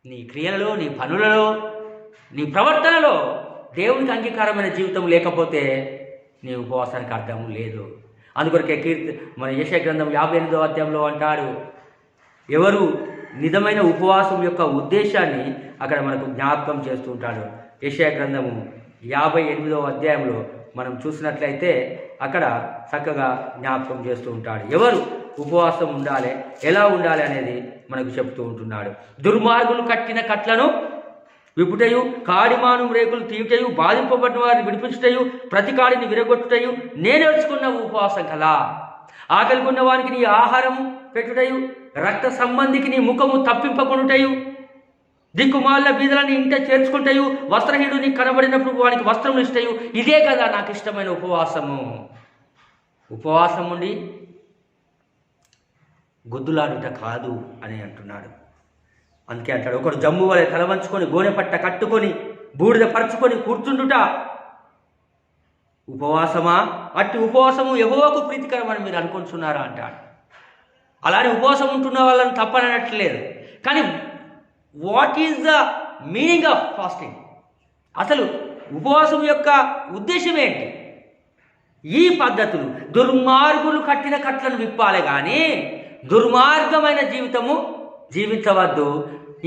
నీ క్రియలలో, నీ పనులలో, నీ ప్రవర్తనలో దేవునికి అంగీకారమైన జీవితం లేకపోతే నీ ఉపవాసానికి అర్థం లేదు. అందుకొరకే మన యెషయా గ్రంథం 58వ అధ్యాయంలో అంటాడు, ఎవరు నిజమైన ఉపవాసం యొక్క ఉద్దేశాన్ని అక్కడ మనకు జ్ఞాపకం చేస్తూ ఉంటాడు. యెషయా గ్రంథము 58వ అధ్యాయంలో మనం చూసినట్లయితే అక్కడ చక్కగా జ్ఞాపకం చేస్తూ ఉంటాడు. ఎవరు ఉపవాసం ఉండాలి, ఎలా ఉండాలి అనేది మనకు చెప్తూ ఉంటున్నాడు. దుర్మార్గులు కట్టిన కట్లను విపుటయు, కాడిమాను రేకులు తీయుటయు, బాధింపబడిన వారిని విడిపించుటయు, ప్రతి కాడిని విరగొట్టుటయు నేను నేర్చుకున్న ఉపవాసం కలా. ఆకలికున్న వారికి నీ ఆహారము పెట్టుటయు, రక్త సంబంధికి నీ ముఖము తప్పింపకొనుటయు, దిక్కుమాల బీదలని ఇంట చేర్చుకుంటాయు, వస్త్రహీనుడు నీకు కనబడినప్పుడు వానికి వస్త్రం ఇస్తాయు. ఇదే కదా నాకు ఇష్టమైన ఉపవాసము. ఉపవాసం ఉండి గుద్దులాడుట కాదు అని అంటున్నాడు. అందుకే అంటాడు, ఒకడు జమ్ము వలె తలవంచుకొని గోనె పట్ట కట్టుకొని బూడిద పరుచుకొని కూర్చుండుట ఉపవాసమా? అట్టి ఉపవాసము యెహోవాకు ప్రీతికరమని మీరు అనుకుంటున్నారా అంటాడు. అలానే ఉపవాసం ఉంటున్న వాళ్ళని తప్పనట్లేదు. కానీ what is the meaning of fasting? అసలు ఉపవాసం యొక్క ఉద్దేశం ఏంటి? ఈ పద్ధతులు దుర్మార్గులు కట్టిన కట్లను విప్పాలి, కానీ దుర్మార్గమైన జీవితము జీవించవద్దు.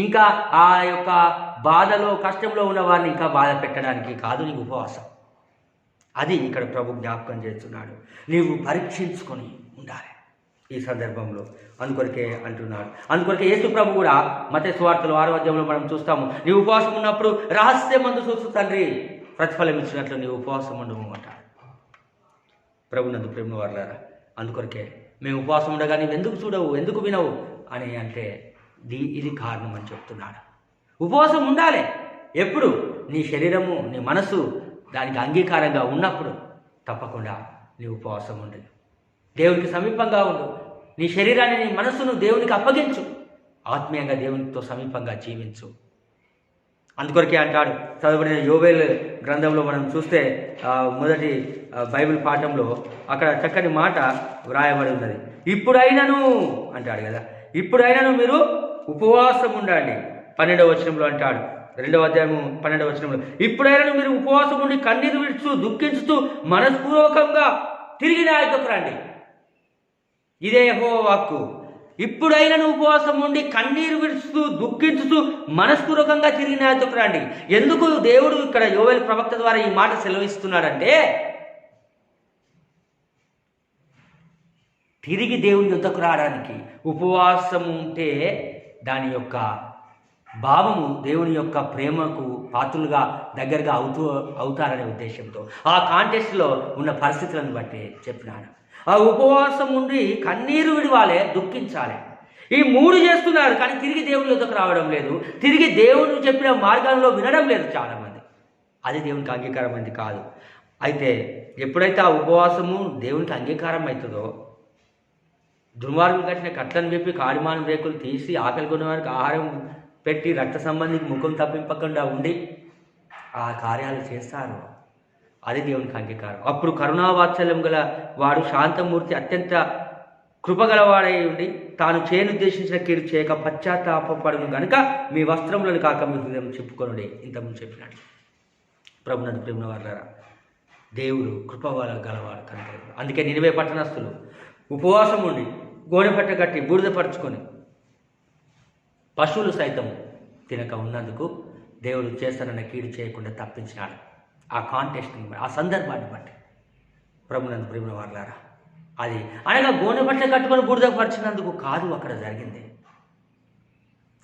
ఇంకా ఆ యొక్క బాధలో కష్టంలో ఉన్న వారిని ఇంకా బాధ పెట్టడానికి కాదు నీ ఉపవాసం. అది ఇక్కడ ప్రభు జ్ఞాపకం చేస్తున్నాడు. నీవు పరీక్షించుకొని ఉండాలి ఈ సందర్భంలో. అందుకొరకే అంటున్నాడు. అందుకొరకే యేసు ప్రభు కూడా మత్తయి సువార్తలో 6వ అధ్యాయంలో మనం చూస్తాము, నీ ఉపవాసం ఉన్నప్పుడు రహస్యమందు చూస్తూ తండ్రి ప్రతిఫలం ఇచ్చినట్లు నీ ఉపవాసం ఉండము అంటాడు. ప్రభునందు ప్రేమ వారలారా, అందుకొరకే మేము ఉపవాసం ఉండగా నీవు ఎందుకు చూడవు, ఎందుకు వినవు అని అంటే ఇది కారణం అని చెప్తున్నాడు. ఉపవాసం ఉండాలి ఎప్పుడు? నీ శరీరము, నీ మనసు దానికి అంగీకారంగా ఉన్నప్పుడు తప్పకుండా నీ ఉపవాసం ఉండదు. దేవునికి సమీపంగా ఉండు. నీ శరీరాన్ని, నీ మనసును దేవునికి అప్పగించు. ఆత్మీయంగా దేవునితో సమీపంగా జీవించు. అందుకొరకే అంటాడు, చదవబడిన యోవేల్ గ్రంథంలో మనం చూస్తే మొదటి బైబిల్ పాఠంలో అక్కడ చక్కని మాట వ్రాయబడి ఉన్నది. ఇప్పుడైనను అంటాడు కదా, ఇప్పుడైనను మీరు ఉపవాసం ఉండండి. 12వ వచనంలో అంటాడు, 2వ అధ్యాయము 12వ వచనంలో, ఇప్పుడైనను మీరు ఉపవాసం ఉండి కన్నీరు విడుస్తూ దుఃఖించుతూ మనస్పూర్వకంగా తిరిగి నా యొద్దకు రండి. ఇదే యెహోవా వాక్కు. ఇప్పుడైనను ఉపవాసం ఉండి కన్నీరు విడుస్తూ దుఃఖించుతూ మనస్పూర్వకంగా తిరిగి నా యొద్దకు రండి. ఎందుకు దేవుడు ఇక్కడ యోవేలు ప్రవక్త ద్వారా ఈ మాట సెలవిస్తున్నాడంటే, తిరిగి దేవుని యుద్ధకు రావడానికి ఉపవాసం ఉంటే దాని యొక్క భావము దేవుని యొక్క ప్రేమకు పాత్రులుగా దగ్గరగా అవుతారనే ఉద్దేశంతో ఆ కాంటెస్ట్లో ఉన్న పరిస్థితులను బట్టి చెప్పినాడు. ఆ ఉపవాసం ఉండి కన్నీరు విడవాలే, దుఃఖించాలి. ఈ 3 చేస్తున్నారు, కానీ తిరిగి దేవుని యుద్ధకు రావడం లేదు, తిరిగి దేవుడు చెప్పిన మార్గంలో వినడం లేదు చాలామంది. అది దేవునికి అంగీకారమైంది కాదు. అయితే ఎప్పుడైతే ఆ ఉపవాసము దేవునికి అంగీకారం అవుతుందో, దుర్మార్గులు కట్టిన కట్లను చెప్పి కాడిమానం రేకులు తీసి ఆకలి కొన్న వారికి ఆహారం పెట్టి రక్త సంబంధికి ముఖం తప్పింపకుండా ఉండి ఆ కార్యాలు చేస్తారు, అది దేవునికి అంగీకారం. అప్పుడు కరుణావాత్సల్యం గల వాడు శాంతమూర్తి అత్యంత కృపగలవాడై ఉండి తాను చేయనుద్దేశించిన కీడు చేయక పశ్చాత్తాపడును గనుక మీ వస్త్రములను కాక మీ హృదయం చెప్పుకొనుడి. ఇంతకుముందు చెప్పినట్లు ప్రభునందు ప్రేమ వారులారా, దేవుడు కృప గలవాడు కనుక. అందుకే నినివే పట్టణస్థులు ఉపవాసం ఉండి గోనెపట్ట కట్టి బూడిదపరుచుకొని పశువులు సైతం తినక ఉన్నందుకు దేవుడు చేస్తానన్న కీడు చేయకుండా తప్పించినాడు. ఆ కాంటెస్ట్ని, ఆ సందర్భాన్ని బట్టి ప్రభునందు ప్రేమ వారులారా, అది అనగా గోనెపట్ట కట్టుకొని బూడిదపరిచినందుకు కాదు అక్కడ జరిగింది,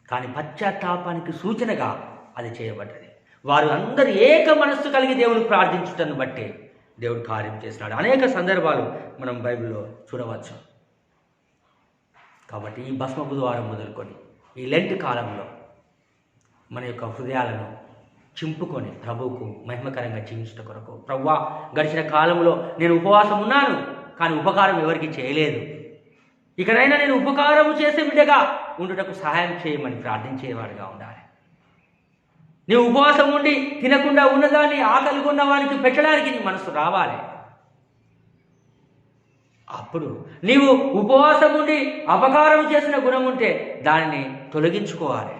కానీ పశ్చాత్తాపానికి సూచనగా అది చేయబడ్డది. వారు అందరూ ఏక మనస్సు కలిగి దేవుని ప్రార్థించుటను బట్టి దేవుడు కార్యం చేసినాడు. అనేక సందర్భాలు మనం బైబిల్లో చూడవచ్చు. కాబట్టి ఈ భస్మ బుధవారం మొదలుకొని ఈ లెంట్ కాలంలో మన యొక్క హృదయాలను చింపుకొని ప్రభువుకు మహిమకరంగా జీవించడం కొరకు, ప్రభువా గడిచిన కాలంలో నేను ఉపవాసం ఉన్నాను, కానీ ఉపకారం ఎవరికి చేయలేదు, ఇకనైనా నేను ఉపకారం చేసే బిడ్డగా ఉండుటకు సహాయం చేయమని ప్రార్థించేవాడిగా ఉండాలి. నీవు ఉపవాసం ఉండి తినకుండా ఉన్నదాన్ని ఆకలి ఉన్న వానికి పెట్టడానికి నీ మనసు రావాలి. అప్పుడు నీవు ఉపవాసం ఉండి అపకారం చేసిన గుణం ఉంటే దానిని తొలగించుకోవాలి.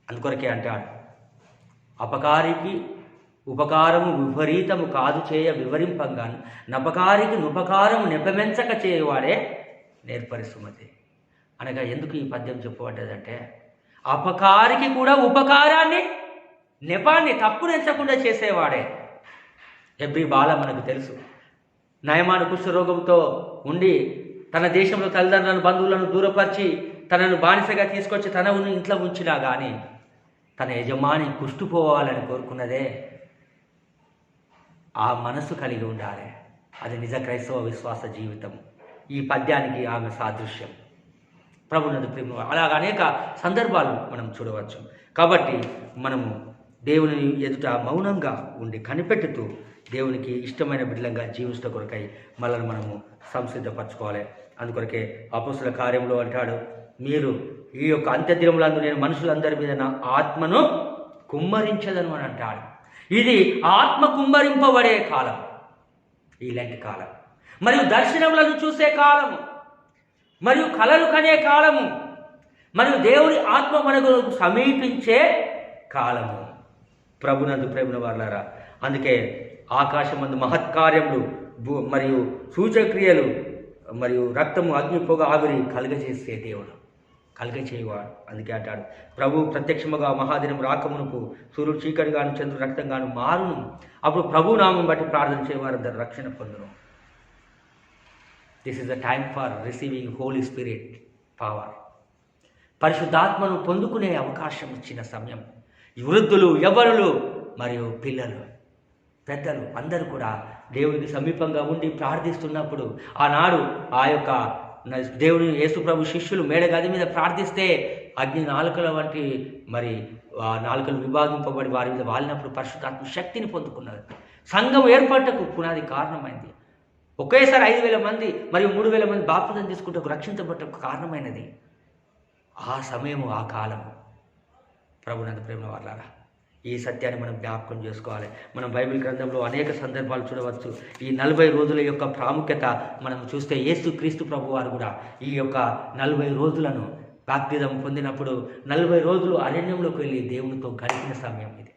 అందుకొరకే అంటాడు, అపకారికి ఉపకారము విపరీతము కాదు చేయ వివరింపంగాను నపకారికి నుపకారము నెపమెంచక చేయవాడే నేర్పరి సుమతి. అనగా ఎందుకు ఈ పద్యం చెప్పబడ్డదంటే, అపకారికి కూడా ఉపకారాన్ని, నెపాన్ని తప్పునెంచకుండా చేసేవాడే. ఎబ్రి బాల మనకు తెలుసు, నయమాను కుష్ఠరోగంతో ఉండి తన దేశంలో తల్లిదండ్రులను బంధువులను దూరపరిచి తనను బానిసగా తీసుకొచ్చి తన ఇంట్లో ఉంచినా కానీ తన యజమాని కుష్ఠుపోవాలని కోరుకున్నదే ఆ మనసు కలిగి ఉండాలి. అది నిజ క్రైస్తవ విశ్వాస జీవితం. ఈ పద్యానికి ఆమె సాదృశ్యం. ప్రభునందు ప్రేమ అలాగ అనేక సందర్భాలు మనం చూడవచ్చు. కాబట్టి మనము దేవుని ఎదుట మౌనంగా ఉండి కనిపెట్టుతూ దేవునికి ఇష్టమైన బిడ్డలంగా జీవించడం కొరకై మనల్ని మనము సంసిద్ధపరచుకోవాలి. అందుకొరకే అపొస్తలుల కార్యంలో అంటాడు, మీరు ఈ యొక్క అంత్యదినములందు నేను మనుషులందరి మీద నా ఆత్మను కుమ్మరించదను అని అంటాడు. ఇది ఆత్మ కుమ్మరింపబడే కాలం, ఇలాంటి కాలం, మరియు దర్శనములను చూసే కాలము, మరియు కలలు కనే కాలము, మరియు దేవుని ఆత్మ మనకు సమీపించే కాలము. ప్రభునందు ప్రేమ వారులారా, అందుకే ఆకాశమందు మహత్కార్యములు మరియు సూచక్రియలు మరియు రక్తము అగ్ని పొగ ఆవిరి కలుగజేసే దేవుడు, కలుగచేయవాడు. అందుకే అంటాడు, ప్రభు ప్రత్యక్షముగా మహాదినం రాకమునకు సూర్యుడు చీకటిగాను చంద్రుడు రక్తంగాను మారును, అప్పుడు ప్రభు నామం బట్టి ప్రార్థన చేయవారందరూ రక్షణ పొందును. This is the time for receiving Holy Spirit power. పరిశుద్ధాత్మను పొందుకునే అవకాశం ఇచ్చిన సమయం. వృద్ధులు, యవ్వనులు మరియు పిల్లలు, పెద్దలు అందరూ కూడా దేవునికి సమీపంగా ఉండి ప్రార్థిస్తున్నప్పుడు, ఆనాడు ఆ యొక్క దేవుని యేసుప్రభు శిష్యులు మేడగది మీద ప్రార్థిస్తే అగ్ని నాలుకల వంటి మరి ఆ నాలుకలు విభాగింపబడి వారి మీద వాలినప్పుడు పరిశుద్ధాత్మ శక్తిని పొందుకున్నారు. సంఘం ఏర్పాటుకు పునాది కారణమైంది. ఒకేసారి 5,000 మంది మరియు 3,000 మంది బాప్తిజం తీసుకుంటూ రక్షించబట్టకు కారణమైనది ఆ సమయము, ఆ కాలము. ప్రభునందు ప్రేమ వారులారా, ఈ సత్యాన్ని మనం జ్ఞాపకం చేసుకోవాలి. మనం బైబిల్ గ్రంథంలో అనేక సందర్భాలు చూడవచ్చు. ఈ 40 రోజుల యొక్క ప్రాముఖ్యత మనం చూస్తే యేసుక్రీస్తు ప్రభు వారు కూడా ఈ యొక్క 40 రోజులను బాప్తిజం పొందినప్పుడు 40 రోజులు అరణ్యంలోకి వెళ్ళి దేవునితో గడిపిన సమయం ఇది.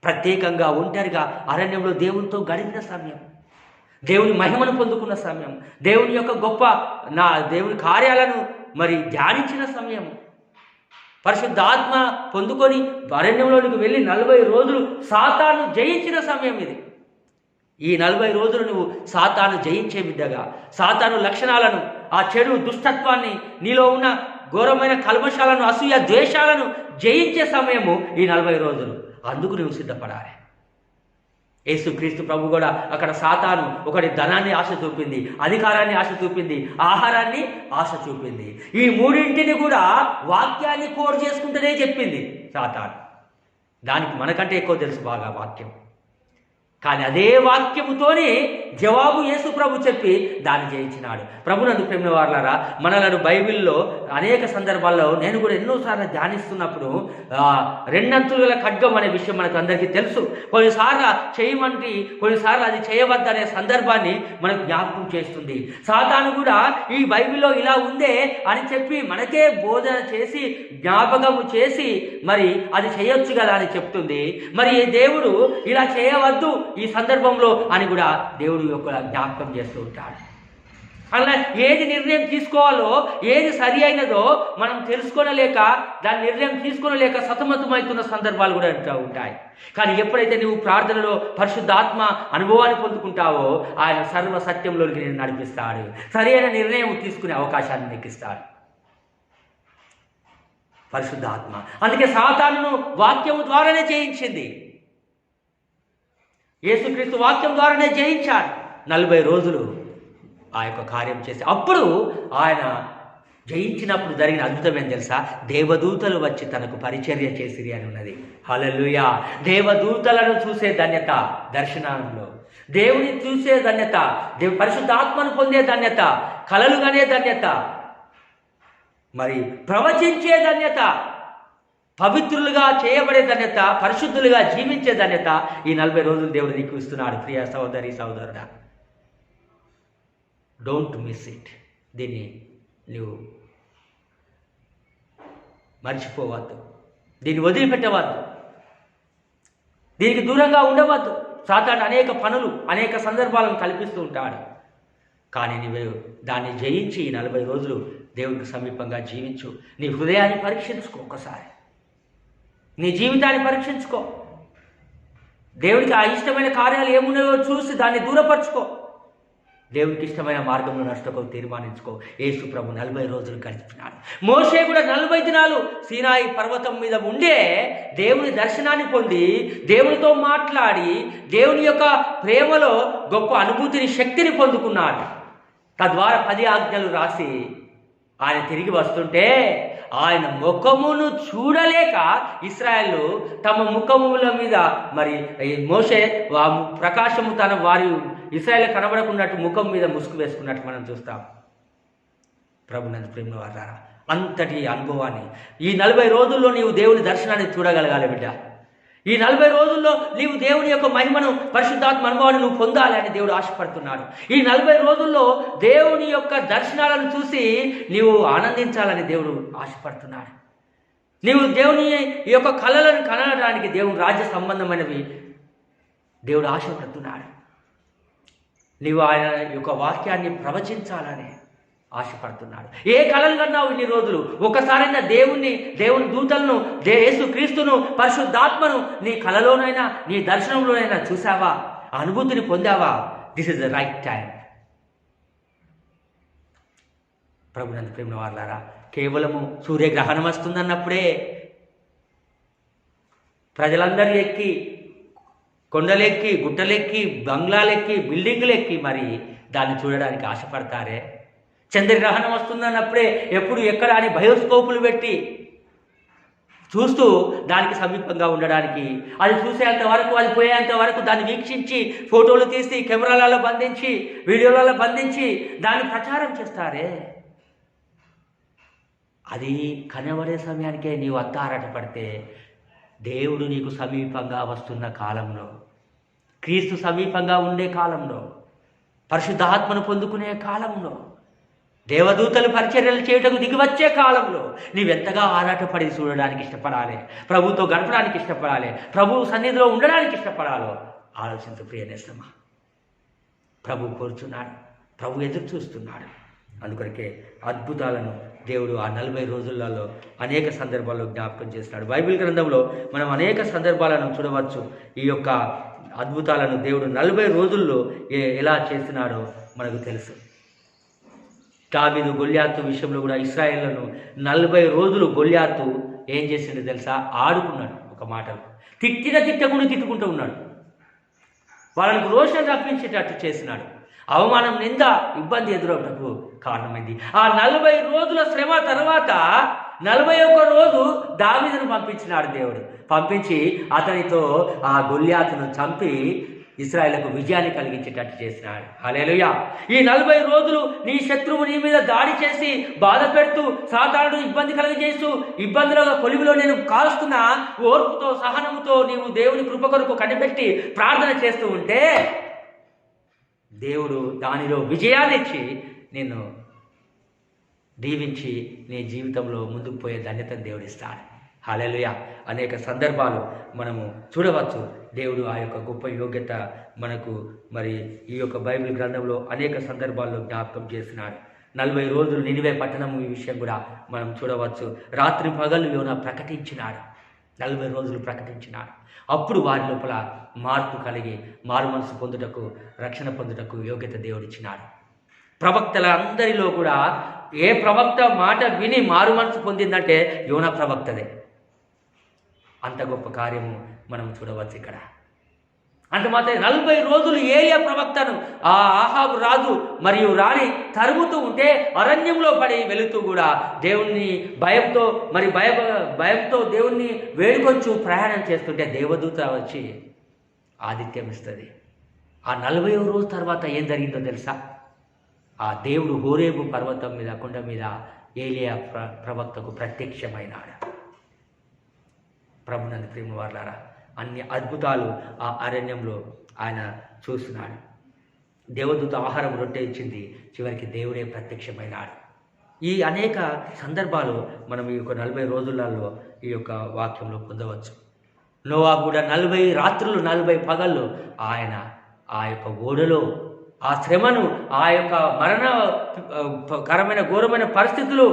ప్రత్యేకంగా ఒంటరిగా అరణ్యంలో దేవునితో గడిపిన సమయం, దేవుని మహిమను పొందుకున్న సమయం, దేవుని యొక్క గొప్ప దేవుని కార్యాలను మరి ధ్యానించిన సమయం, పరిశుద్ధాత్మ పొందుకొని అరణ్యంలోనికి వెళ్ళి 40 రోజులు సాతాను జయించిన సమయం ఇది. ఈ 40 రోజులు నువ్వు సాతాను జయించే బిడ్డగా, సాతాను లక్షణాలను, ఆ చెడు దుష్టత్వాన్ని, నీలో ఉన్న ఘోరమైన కల్మషాలను, అసూయ ద్వేషాలను జయించే సమయము ఈ 40 రోజులు. అందుకు నువ్వు సిద్ధపడాలి. యేసుక్రీస్తు ప్రభు కూడా అక్కడ సాతాను ఒకటి ధనాన్ని ఆశ చూపింది, అధికారాన్ని ఆశ చూపింది, ఆహారాన్ని ఆశ చూపింది. ఈ మూడింటిని కూడా వాక్యాన్ని కోర్ చేసుకుంటూనే చెప్పింది సాతాను. దానికి మనకంటే ఎక్కువ తెలుసు బాగా వాక్యం. కానీ అదే వాక్యముతోనే జవాబు యేసు ప్రభు చెప్పి దాన్ని జయించినాడు. ప్రభునందు ప్రేమ వారలారా, మనలను బైబిల్లో అనేక సందర్భాల్లో నేను కూడా ఎన్నోసార్లు ధ్యానిస్తున్నప్పుడు రెండంచుల ఖడ్గం అనే విషయం మనకు అందరికీ తెలుసు. కొన్నిసార్లు చేయమంటే కొన్నిసార్లు అది చేయవద్దనే సందర్భాన్ని మనకు జ్ఞాపకం చేస్తుంది. సాతాను కూడా ఈ బైబిల్లో ఇలా ఉందే అని చెప్పి మనకే బోధన చేసి జ్ఞాపకము చేసి మరి అది చేయొచ్చు కదా అని చెప్తుంది. మరి దేవుడు ఇలా చేయవద్దు ఈ సందర్భంలో అని కూడా దేవుడు యొక్క జ్ఞాపకం చేస్తూ ఉంటాడు. అలా ఏది నిర్ణయం తీసుకోవాలో, ఏది సరి అయినదో మనం తెలుసుకోనలేక, దాని నిర్ణయం తీసుకోనలేక సతమతమవుతున్న సందర్భాలు కూడా ఉంటాయి. కానీ ఎప్పుడైతే నువ్వు ప్రార్థనలో పరిశుద్ధాత్మ అనుభవాన్ని పొందుకుంటావో ఆయన సర్వ సత్యంలోకి నేను నడిపిస్తాడు, సరైన నిర్ణయం తీసుకునే అవకాశాన్ని నీకు ఇస్తాడు పరిశుద్ధాత్మ. అందుకే సాతానును వాక్యము ద్వారానే జయించింది. యేసుక్రీస్తు వాక్యం ద్వారానే జయించాడు. 40 రోజులు ఆ యొక్క కార్యం చేసి అప్పుడు ఆయన జయించినప్పుడు జరిగిన అద్భుతం ఏం తెలుసా? దేవదూతలు వచ్చి తనకు పరిచర్య చేసిరి అని ఉన్నది. హల్లెలూయా! దేవదూతలను చూసే ధన్యత దర్శనంలో, దేవుని చూసే ధన్యత, పరిశుద్ధాత్మను పొందే ధన్యత, కలలు కనే ధన్యత, మరి ప్రవచించే ధన్యత, పవిత్రులుగా చేయబడే ధన్యత, పరిశుద్ధులుగా జీవించే ధన్యత ఈ 40 రోజులు దేవుడు నీకు ఇస్తున్నాడు. ప్రియ సహోదరి సహోదరుడా, డోంట్ మిస్ ఇట్. దీన్ని నువ్వు మర్చిపోవద్దు, దీన్ని వదిలిపెట్టవద్దు, దీనికి దూరంగా ఉండవద్దు. సాతాను అనేక పనులు, అనేక సందర్భాలను కల్పిస్తూ ఉంటాడు. కానీ నువ్వు దాన్ని జయించి ఈ 40 రోజులు దేవుడికి సమీపంగా జీవించు. నీ హృదయాన్ని పరీక్షించుకో, ఒకసారి నీ జీవితాన్ని పరీక్షించుకో. దేవుడికి ఆ ఇష్టమైన కార్యాలు ఏమున్నాయో చూసి దాన్ని దూరపరచుకో. దేవుడికి ఇష్టమైన మార్గంలో నడుచుకో, తీర్మానించుకో. యేసు ప్రభు 40 రోజులు గడిపినాడు. మోషే కూడా 40 దినాలు సీనాయి పర్వతం మీద ఉండే దేవుని దర్శనాన్ని పొంది, దేవునితో మాట్లాడి, దేవుని యొక్క ప్రేమలో గొప్ప అనుభూతిని, శక్తిని పొందుకున్నాడు. తద్వారా 10 ఆజ్ఞలు రాసి ఆయన తిరిగి వస్తుంటే ఆయన ముఖమును చూడలేక ఇశ్రాయేలు తమ ముఖముల మీద మరి మోషే ప్రకాశము తన వారి ఇశ్రాయేలు కనబడకున్నట్టు ముఖం మీద ముసుగు వేసుకున్నట్టు మనం చూస్తాం. ప్రభునందు ప్రేమ వారలారా, అంతటి అనుభవాన్ని ఈ 40 రోజుల్లో నీవు దేవుని దర్శనాన్ని చూడగలగాలి బిడ్డ. ఈ 40 రోజుల్లో నీవు దేవుని యొక్క మహిమను, పరిశుద్ధాత్మ అనుభవాన్ని నువ్వు పొందాలి అని దేవుడు ఆశపడుతున్నాడు. ఈ 40 రోజుల్లో దేవుని యొక్క దర్శనాలను చూసి నీవు ఆనందించాలని దేవుడు ఆశపడుతున్నాడు. నీవు దేవుని యొక్క కళలను కనడానికి, దేవుని రాజ్య సంబంధమైనవి దేవుడు ఆశపడుతున్నాడు. నీవు ఆయన యొక్క వాక్యాన్ని ప్రవచించాలని ఆశపడుతున్నాడు. ఏ కళలు కన్నావు ఇన్ని రోజులు? ఒకసారైనా దేవుని దూతలను, యేసు క్రీస్తును, పరిశుద్ధాత్మను నీ కళలోనైనా, నీ దర్శనంలోనైనా చూసావా? అనుభూతిని పొందావా? This is the right time. ప్రభునందు ప్రేమ వారలారా, కేవలము సూర్యగ్రహణం వస్తుందన్నప్పుడే ప్రజలందరూ ఎక్కి, కొండలెక్కి, గుట్టలెక్కి, బంగ్లాలెక్కి, బిల్డింగులెక్కి మరి దాన్ని చూడడానికి ఆశపడతారే. చంద్రగ్రహణం వస్తుందన్నప్పుడే ఎప్పుడు ఎక్కడ అని బయోస్కోపులు పెట్టి చూస్తూ దానికి సమీపంగా ఉండడానికి, అది చూసేంత వరకు, అది పోయేంత వరకు దాన్ని వీక్షించి ఫోటోలు తీసి కెమెరాలలో బంధించి, వీడియోలలో బంధించి దాన్ని ప్రచారం చేస్తారే. అది కనబడే సమయానికే నీవు అంతా ఆరాటపడితే దేవుడు నీకు సమీపంగా వస్తున్న కాలంలో, క్రీస్తు సమీపంగా ఉండే కాలంలో, పరిశుద్ధాత్మను పొందుకునే కాలంలో, దేవదూతలు పరిచర్యలు చేయటకు దిగివచ్చే కాలంలో నీవెంతగా ఆరాటపడి చూడడానికి ఇష్టపడాలి, ప్రభుతో గడపడానికి ఇష్టపడాలి, ప్రభు సన్నిధిలో ఉండడానికి ఇష్టపడాలో ఆలోచించు ప్రియనేస్తమా. ప్రభు కోరుచున్నాడు, ప్రభు ఎదురు చూస్తున్నాడు. అందుకొరకే అద్భుతాలను దేవుడు ఆ 40 రోజులలో అనేక సందర్భాల్లో జ్ఞాపకం చేస్తున్నాడు. బైబిల్ గ్రంథంలో మనం అనేక సందర్భాలను చూడవచ్చు. ఈ యొక్క అద్భుతాలను దేవుడు 40 రోజుల్లో ఎలా చేస్తున్నాడో మనకు తెలుసు. దావీదు గొల్యాతు విషయంలో కూడా ఇశ్రాయేళ్లను 40 రోజులు గొల్యాతు ఏం చేసిండో తెలుసా? ఆడుకున్నాడు. ఒక మాటలు తిట్టకుండా తిట్టుకుంటూ ఉన్నాడు. వాళ్ళకు రోషం రప్పించేటట్టు చేసినాడు. అవమానం, నింద, ఇబ్బంది ఎదురవటకు కారణమైంది. ఆ 40 రోజుల శ్రమ తర్వాత 41 రోజు దావీదును పంపించినాడు దేవుడు. పంపించి అతనితో ఆ గొల్యాతును చంపి ఇశ్రాయేలుకు విజయాన్ని కలిగించేటట్టు చేసినాడు. హల్లెలూయా. ఈ 40 రోజులు నీ శత్రువు నీ మీద దాడి చేసి బాధ పెడుతూ, సాతానుడు ఇబ్బంది కలిగజేస్తూ, ఇబ్బందుల కొలివిలో నేను కాల్స్తున్నా ఓర్పుతో సహనముతో నీవు దేవుని కృప కొరకు కనిపెట్టి ప్రార్థన చేస్తూ ఉంటే దేవుడు దానిలో విజయాన్ని ఇచ్చి నిన్ను దీవించి నీ జీవితంలో ముందుకు పోయే ధన్యతను దేవుడు ఇస్తాడు. హల్లెలూయా. అనేక సందర్భాలు మనము చూడవచ్చు. దేవుడు ఆ యొక్క గొప్ప యోగ్యత మనకు మరి ఈ యొక్క బైబిల్ గ్రంథంలో అనేక సందర్భాల్లో జ్ఞాపకం చేస్తున్నాడు. 40 రోజులు నినివే పట్టణం ఈ విషయం కూడా మనం చూడవచ్చు. రాత్రి పగలు యోనా ప్రకటించినాడు. 40 రోజులు ప్రకటించినాడు. అప్పుడు వారి లోపల మార్పు కలిగి మారు మనసు పొందుటకు, రక్షణ పొందుటకు యోగ్యత దేవుడిచ్చినాడు. ప్రవక్తల అందరిలో కూడా ఏ ప్రవక్త మాట విని మారు మనసు పొందిందంటే యోనా ప్రవక్తదే. అంత గొప్ప కార్యము మనం చూడవచ్చు ఇక్కడ. అంత మాత్రం 40 రోజులు ఏలియా ప్రవక్తను ఆ ఆహాబు రాజు మరియు రాణి తరుముతూ ఉంటే అరణ్యంలో పడి వెళుతూ కూడా దేవుణ్ణి భయంతో దేవుణ్ణి వేడుకొంచు ప్రయాణం చేస్తుంటే దేవదూత వచ్చి ఆతిథ్యం ఇస్తుంది. ఆ 40వ రోజు తర్వాత ఏం జరిగిందో తెలుసా? ఆ దేవుడు హోరేబు పర్వతం మీద, కొండ మీద ఏలియా ప్రవక్తకు ప్రత్యక్షమైనాడు. ప్రభునందు ప్రేమ వారలారా, అన్ని అద్భుతాలు ఆ అరణ్యంలో ఆయన చూస్తున్నాడు. దేవదూత ఆహారం రొట్టె ఇచ్చింది, చివరికి దేవుడే ప్రత్యక్షమైనాడు. ఈ అనేక సందర్భాలు మనం ఈ యొక్క 40 రోజులలో ఈ యొక్క వాక్యంలో పొందవచ్చు. నోవా కూడా 40 రాత్రులు 40 పగళ్ళు ఆయన ఆ యొక్క ఓడలో ఆ శ్రమను, ఆ యొక్క మరణకరమైన ఘోరమైన పరిస్థితులు,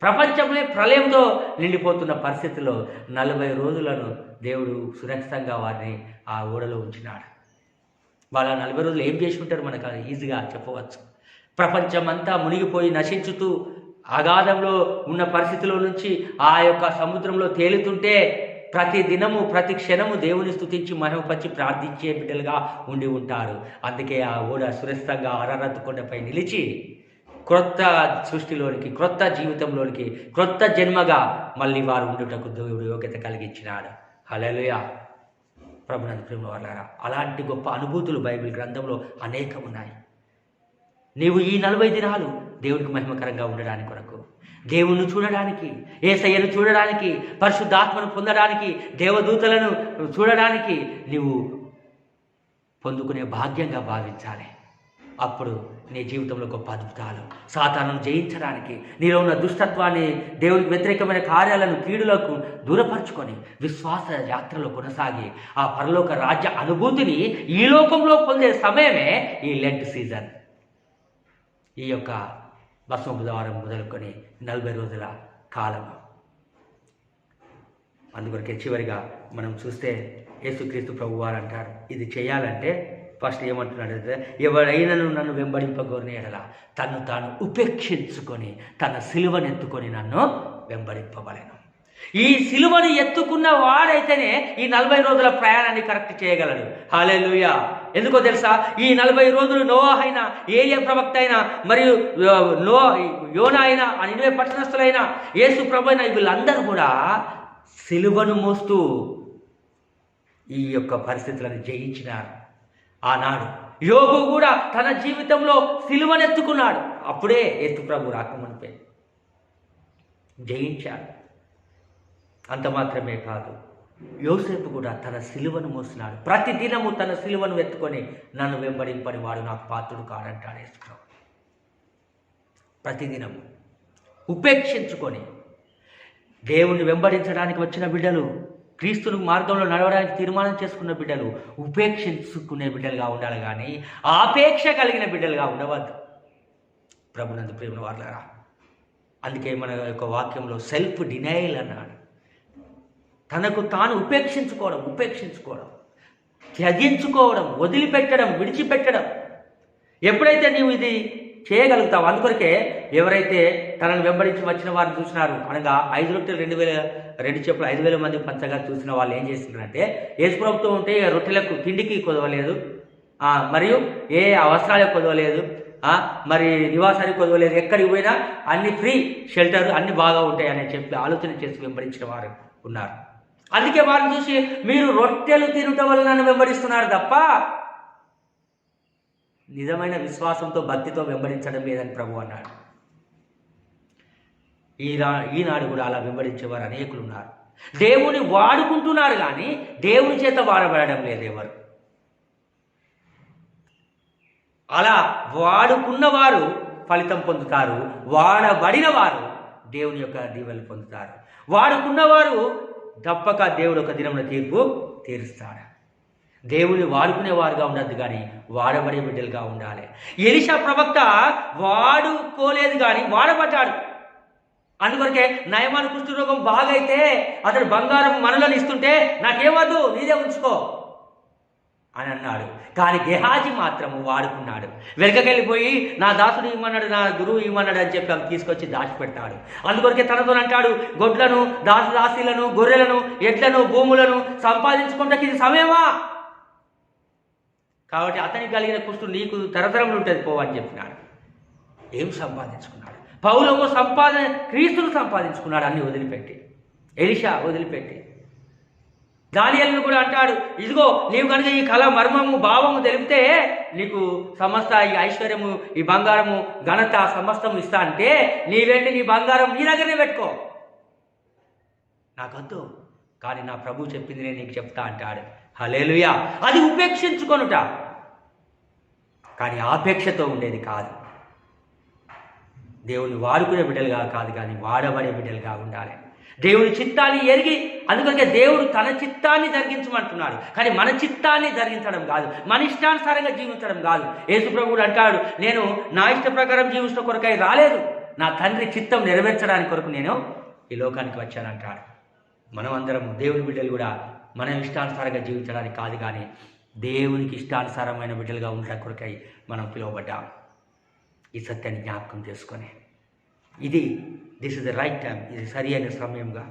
ప్రపంచంలో ప్రళయంతో నిండిపోతున్న పరిస్థితుల్లో 40 రోజులను దేవుడు సురక్షితంగా వారిని ఆ ఓడలో ఉంచినాడు. వాళ్ళ 40 రోజులు ఏం చేసి ఉంటారు మనకు ఈజీగా చెప్పవచ్చు. ప్రపంచం అంతా మునిగిపోయి నశించుతూ అగాధంలో ఉన్న పరిస్థితిలో నుంచి ఆ యొక్క సముద్రంలో తేలుతుంటే ప్రతి దినము ప్రతి క్షణము దేవుని స్తుతించి మహిమపరిచి ప్రార్థించే బిడ్డలుగా ఉండి ఉంటారు. అందుకే ఆ ఓడ సురక్షితంగా అరరత్ కొండపై నిలిచి క్రొత్త సృష్టిలోనికి, క్రొత్త జీవితంలోనికి, క్రొత్త జన్మగా మళ్ళీ వారు ఉండుటకు దేవుడు యోగ్యత కలిగించినాడు. హల్లెలూయా. ప్రభునందు ప్రేమ వారలారా, అలాంటి గొప్ప అనుభూతులు బైబిల్ గ్రంథంలో అనేకం ఉన్నాయి. నీవు ఈ 40 దినాలు దేవునికి మహిమకరంగా ఉండడానికి కొరకు, దేవుణ్ణి చూడడానికి, యేసయ్యను చూడడానికి, పరిశుద్ధాత్మను పొందడానికి, దేవదూతలను చూడడానికి నీవు పొందుకునే భాగ్యంగా భావించాలి. అప్పుడు నీ జీవితంలో గొప్ప అద్భుతాలు, సాతానును జయించడానికి, నీలో ఉన్న దుష్టత్వాన్ని, దేవునికి వ్యతిరేకమైన కార్యాలను, కీడులకు దూరపరుచుకొని విశ్వాస యాత్రలో కొనసాగి ఆ పరలోక రాజ్య అనుభూతిని ఈ లోకంలో పొందే సమయమే ఈ లెంట్ సీజన్. ఈ యొక్క భస్మ బుధవారం మొదలుకొని 40 రోజుల కాలం. అందుకొరకే చివరిగా మనం చూస్తే యేసుక్రీస్తు ప్రభువారు అంటారు, ఇది చేయాలంటే ఫస్ట్ ఏమంటున్నాడు అంటే, ఎవరైనాను నన్ను వెంబడింపగోరిన ఎడల తను తాను ఉపేక్షించుకొని తన సిలువనెత్తుకొని నన్ను వెంబడింపవలెను. ఈ సిలువను ఎత్తుకున్న వాడైతేనే ఈ 40 రోజుల ప్రయాణాన్ని కరెక్ట్ చేయగలడు. హల్లెలూయా. ఎందుకో తెలుసా? ఈ 40 రోజులు నోవా అయినా, ఏలియా ప్రవక్త అయినా, మరియు యోనా అయినా, ఆ నినివే పట్టణస్థులైనా, యేసు ప్రభు అయినా, వీళ్ళందరూ కూడా సిలువను మోస్తూ ఈ యొక్క పరిస్థితులను జయించినారు. ఆనాడు యోబు కూడా తన జీవితంలో సిలువనెత్తుకున్నాడు. అప్పుడే యేసు ప్రభు రాకమునిపే జయించాడు. అంత మాత్రమే కాదు, యోసేపు కూడా తన సిలువను మోస్తున్నాడు. ప్రతిదినము తన సిలువను ఎత్తుకొని నన్ను వెంబడింపని వాడు నాకు పాత్రుడు కాడంటాడు యేసు ప్రభు. ప్రతిదినము ఉపేక్షించుకొని దేవుణ్ణి వెంబడించడానికి వచ్చిన బిడ్డలు, క్రీస్తుని మార్గంలో నడవడానికి తీర్మానం చేసుకున్న బిడ్డలు ఉపేక్షించుకునే బిడ్డలుగా ఉండాలి, కానీ ఆపేక్ష కలిగిన బిడ్డలుగా ఉండవద్దు. ప్రభునందు ప్రేమ వారలారా, అందుకే మన యొక్క వాక్యంలో సెల్ఫ్ డినైల్ అన్నాడు. తనకు తాను ఉపేక్షించుకోవడం. త్యజించుకోవడం, వదిలిపెట్టడం, విడిచిపెట్టడం. ఎప్పుడైతే నీవు ఇది చేయగలుగుతావు, అందుకొరకే ఎవరైతే తనను వెంబడించి వచ్చిన వారిని చూసినారు, అనగా 5 రొట్టెలు 2 చెప్పులు 5,000 మంది పంచగా చూసిన వాళ్ళు ఏం చేస్తున్నారంటే, యేసు ప్రభుత్వం ఉంటే రొట్టెలకు తిండికి కొదవలేదు, మరియు ఏ అవసరాలకు కొదవలేదు, మరి నివాసానికి కొదవలేదు, ఎక్కడికి పోయినా అన్ని ఫ్రీ షెల్టర్ అన్ని బాగా ఉంటాయని చెప్పి ఆలోచన చేసి వెంబడించిన వారు ఉన్నారు. అందుకే వారిని చూసి మీరు రొట్టెలు తినటం వల్ల నన్ను వెంబడిస్తున్నారు తప్ప నిజమైన విశ్వాసంతో భక్తితో వెంబడించడం లేదని ప్రభు అన్నాడు. ఈనాడు కూడా అలా వెంబడించేవారు అనేకులు ఉన్నారు. దేవుని వాడుకుంటున్నారు కానీ దేవుని చేత వాడబడడం లేదు ఎవరు. అలా వాడుకున్నవారు ఫలితం పొందుతారు, వాడబడిన వారు దేవుని యొక్క దీవెనలు పొందుతారు. వాడుకున్నవారు తప్పక దేవుడు ఒక దినమున తీర్పు తీరుస్తాడు. దేవుని వాడుకునేవారుగా ఉండద్దు కానీ వాడబడే బిడ్డలుగా ఉండాలి. ఎలీషా ప్రవక్త వాడుకోలేదు కానీ వాడబడ్డాడు. అందుకొరకే నయమాను కుష్ఠరోగం బాగైతే అతడు బంగారం మనలను ఇస్తుంటే నాకేమద్దు నీదే ఉంచుకో అని అన్నాడు. కానీ గెహాజీ మాత్రము వాడుకున్నాడు. వెనకకెళ్ళిపోయి నా దాసుడు ఇవ్వమన్నాడు, నా గురువు ఇవ్వమన్నాడు అని చెప్పి అవి తీసుకొచ్చి దాచిపెట్టాడు. అందుకొరకే తనతో అంటాడు, గొడ్లను, దాసుదాసీలను, గొర్రెలను, ఎడ్లను, భూములను సంపాదించుకుంటే ఇది సమయమా? కాబట్టి అతనికి కలిగిన కుష్ఠు నీకు తరతరములు ఉంటుంది పో అని చెప్పినాడు. ఏం సంపాదించుకున్నాడు? పౌలము క్రీస్తును సంపాదించుకున్నాడు అన్ని వదిలిపెట్టి, ఎలీషా వదిలిపెట్టి. దానియేలును కూడా అంటాడు, ఇదిగో నీవు కనుక ఈ కళ మర్మము భావము తెలిపితే నీకు సమస్త ఈ ఐశ్వర్యము, ఈ బంగారము, ఘనత సమస్తము ఇస్తా అంటే నీవేంటి నీ బంగారం నీ దగ్గరనే పెట్టుకో, నాకొద్దు, కానీ నా ప్రభు చెప్పింది నేను నీకు చెప్తా అంటాడు. హల్లెలూయా. అది ఉపేక్షించుకొనుట, కానీ ఆపేక్షతో ఉండేది కాదు. దేవుని వాడుకునే బిడ్డలుగా కాదు కానీ వాడబడే బిడ్డలుగా ఉండాలి. దేవుని చిత్తాన్ని ఎరిగి, అందుకనే దేవుడు తన చిత్తాన్ని జరిగించమంటున్నాడు, కానీ మన చిత్తాన్ని జరిగించడం కాదు, మన ఇష్టానుసారంగా జీవించడం కాదు. యేసు ప్రభువుడు అంటాడు, నేను నా ఇష్ట ప్రకారం జీవించడం కొరకై రాలేదు, నా తండ్రి చిత్తం నెరవేర్చడానికి కొరకు నేను ఈ లోకానికి వచ్చానంటాడు. మనం అందరం దేవుని బిడ్డలు కూడా మన ఇష్టానుసారంగా జీవించడానికి కాదు కానీ దేవునికి ఇష్టానుసారమైన బిడ్డలుగా ఉండడం కొరకై మనం పిలువబడ్డాం. ఈ సత్యాన్ని జ్ఞాపకం చేసుకొని this is the right time, ఇది సరి అయిన సమయంగా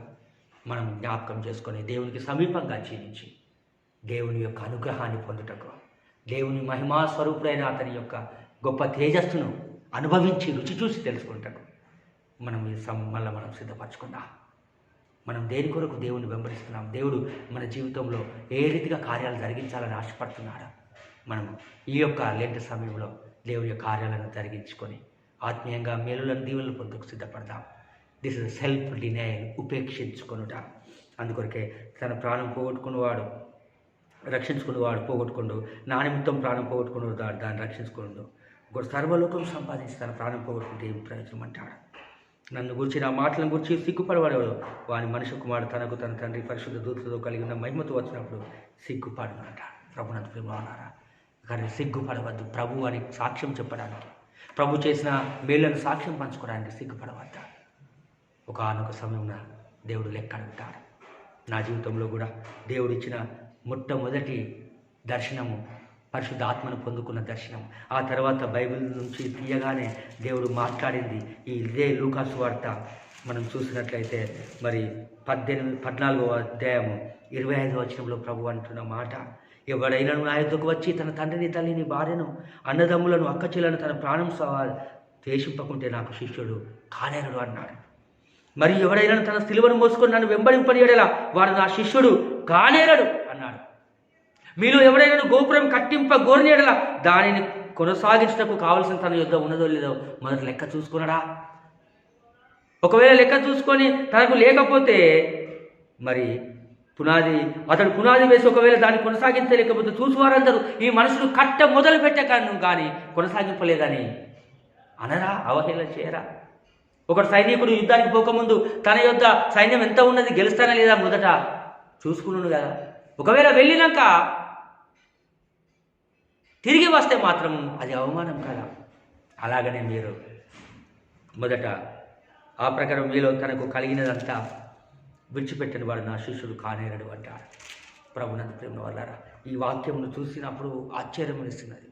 మనం జ్ఞాపకం చేసుకొని దేవునికి సమీపంగా జీవించి దేవుని యొక్క అనుగ్రహాన్ని పొందుటకు, దేవుని మహిమా స్వరూపుడైన అతని యొక్క గొప్ప తేజస్సును అనుభవించి రుచి చూసి తెలుసుకుంటాకు మళ్ళీ మనం సిద్ధపరచుకుందాం. మనం దేని కొరకు దేవుని వెంబడిస్తున్నాం, దేవుడు మన జీవితంలో ఏ రీతిగా కార్యాలు జరిగించాలని ఆశపడుతున్నాడు. మనం ఈ యొక్క లెంట్ సమయంలో దేవుని యొక్క కార్యాలను జరిగించుకొని ఆత్మీయంగా మేలులను దీవులను పొందుకు సిద్ధపడదాం. దిస్ ఇస్ సెల్ఫ్ డినయల్, ఉపేక్షించుకొనుట. అందుకొరకే తన ప్రాణం పోగొట్టుకున్నవాడు రక్షించుకున్నవాడు పోగొట్టుకుండు, నా నిమిత్తం ప్రాణం పోగొట్టుకున్నవాడు దాన్ని రక్షించుకుండు. ఒక సర్వలోకం సంపాదించి తన ప్రాణం పోగొట్టుకుంటే ఏం ప్రయోజనం అంటాడు. నన్ను గురించి నా మాటలను గురించి సిగ్గుపడవాడు వాని మనిషి కుమారుడు తనకు తన తండ్రి పరిశుద్ధ దూతలతో కలిగి ఉన్న మహిమతో వచ్చినప్పుడు సిగ్గుపడను అంటాడు. ప్రభునంత ప్రేమ అన్నారా? కానీ సిగ్గుపడవద్దు. ప్రభు అని సాక్ష్యం చెప్పడానికి, ప్రభు చేసిన మేళ్లను సాక్ష్యం పంచుకోవడానికి సిగ్గుపడవద్దా. ఒకనొక సమయంలో దేవుడు లెక్క అడుగుతాడు. నా జీవితంలో కూడా దేవుడు ఇచ్చిన మొట్టమొదటి దర్శనము పరిశుద్ధ ఆత్మను పొందుకున్న దర్శనం. ఆ తర్వాత బైబిల్ నుంచి తీయగానే దేవుడు మాట్లాడింది ఇదే లూకాసు వార్త మనం చూసినట్లయితే మరి 14వ అధ్యాయము 25వ వచనంలో ప్రభు అంటున్న మాట, ఎవడైనా నా యొద్దకు వచ్చి తన తండ్రిని, తల్లిని, భార్యను, అన్నదమ్ములను, అక్కచెలను తన ప్రాణం ద్వేషింపకుంటే నాకు శిష్యుడు కానేరడు అన్నాడు. మరి ఎవడైనా తన సిలువను మోసుకొని నన్ను వెంబడింపని ఎడల వాడు నా శిష్యుడు కానేరడు అన్నాడు. మీలో ఎవడైనా గోపురం కట్టింప గోరిని ఎడల దానిని కొనసాగించటకు కావలసిన తన యొద్ద ఉన్నదో లేదో మొదటి లెక్క చూసుకున్నాడా? ఒకవేళ లెక్క చూసుకొని తనకు లేకపోతే మరి అతడు పునాది వేసి ఒకవేళ దాన్ని కొనసాగించలేకపోతే చూసువారందరూ ఈ మనుషుడు కట్ట మొదలు పెట్టకను కానీ కొనసాగింపలేదని అనరా? అవహేళన చేయరా? ఒకడు సైనికుడు యుద్ధానికి పోకముందు తన యొద్ద సైన్యం ఎంత ఉన్నది, గెలుస్తానా లేదా మొదట చూసుకున్నాను కదా. ఒకవేళ వెళ్ళినాక తిరిగి వస్తే మాత్రం అది అవమానం కదా. అలాగనే మీరు మొదట ఆ ప్రకారం మీలో తనకు కలిగినదంతా విడిచిపెట్టిన వాడు నా శిష్యుడు కానేరడు అంటాడు. ప్రభునందు ప్రేమ వల్లారా, ఈ వాక్యంను చూసినప్పుడు ఆశ్చర్యం వేస్తున్నది.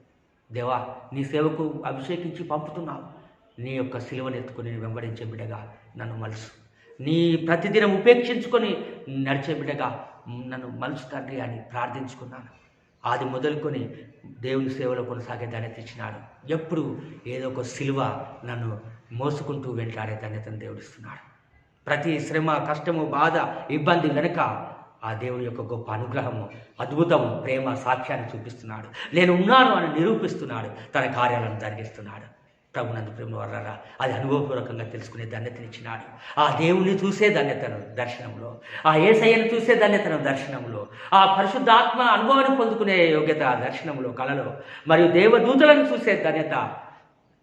దేవా, నీ సేవకు అభిషేకించి పంపుతున్నావు. నీ యొక్క సిలువను ఎత్తుకొని వెంబడించే బిడ్డగా నన్ను మలుసు. నీ ప్రతిదినం ఉపేక్షించుకొని నడిచే బిడ్డగా నన్ను మలుసు తండ్రి అని ప్రార్థించుకున్నాను. ఆది మొదలుకొని దేవుని సేవలో కొనసాగే ధన్యత ఇచ్చినాడు. ఎప్పుడు ఏదో ఒక సిలువ నన్ను మోసుకుంటూ వెంటాడే ధన్యతను దేవుడిస్తున్నాడు. ప్రతి శ్రమ, కష్టము, బాధ, ఇబ్బంది వెనుక ఆ దేవుని యొక్క గొప్ప అనుగ్రహము, అద్భుతము, ప్రేమ సాక్ష్యాన్ని చూపిస్తున్నాడు. నేను ఉన్నాను అని నిరూపిస్తున్నాడు. తన కార్యాలను జరిగిస్తున్నాడు. ప్రభునందు ప్రేమ వల్ల అది అనుభవపూర్వకంగా తెలుసుకునే ధన్యతనిచ్చినాడు. ఆ దేవుని చూసే ధన్యతను దర్శనంలో, ఆ యేసయ్యను చూసే ధన్యతను దర్శనంలో, ఆ పరిశుద్ధాత్మ అనుభవాన్ని పొందుకునే యోగ్యత దర్శనంలో, కళలో, మరియు దేవదూతలను చూసే ధన్యత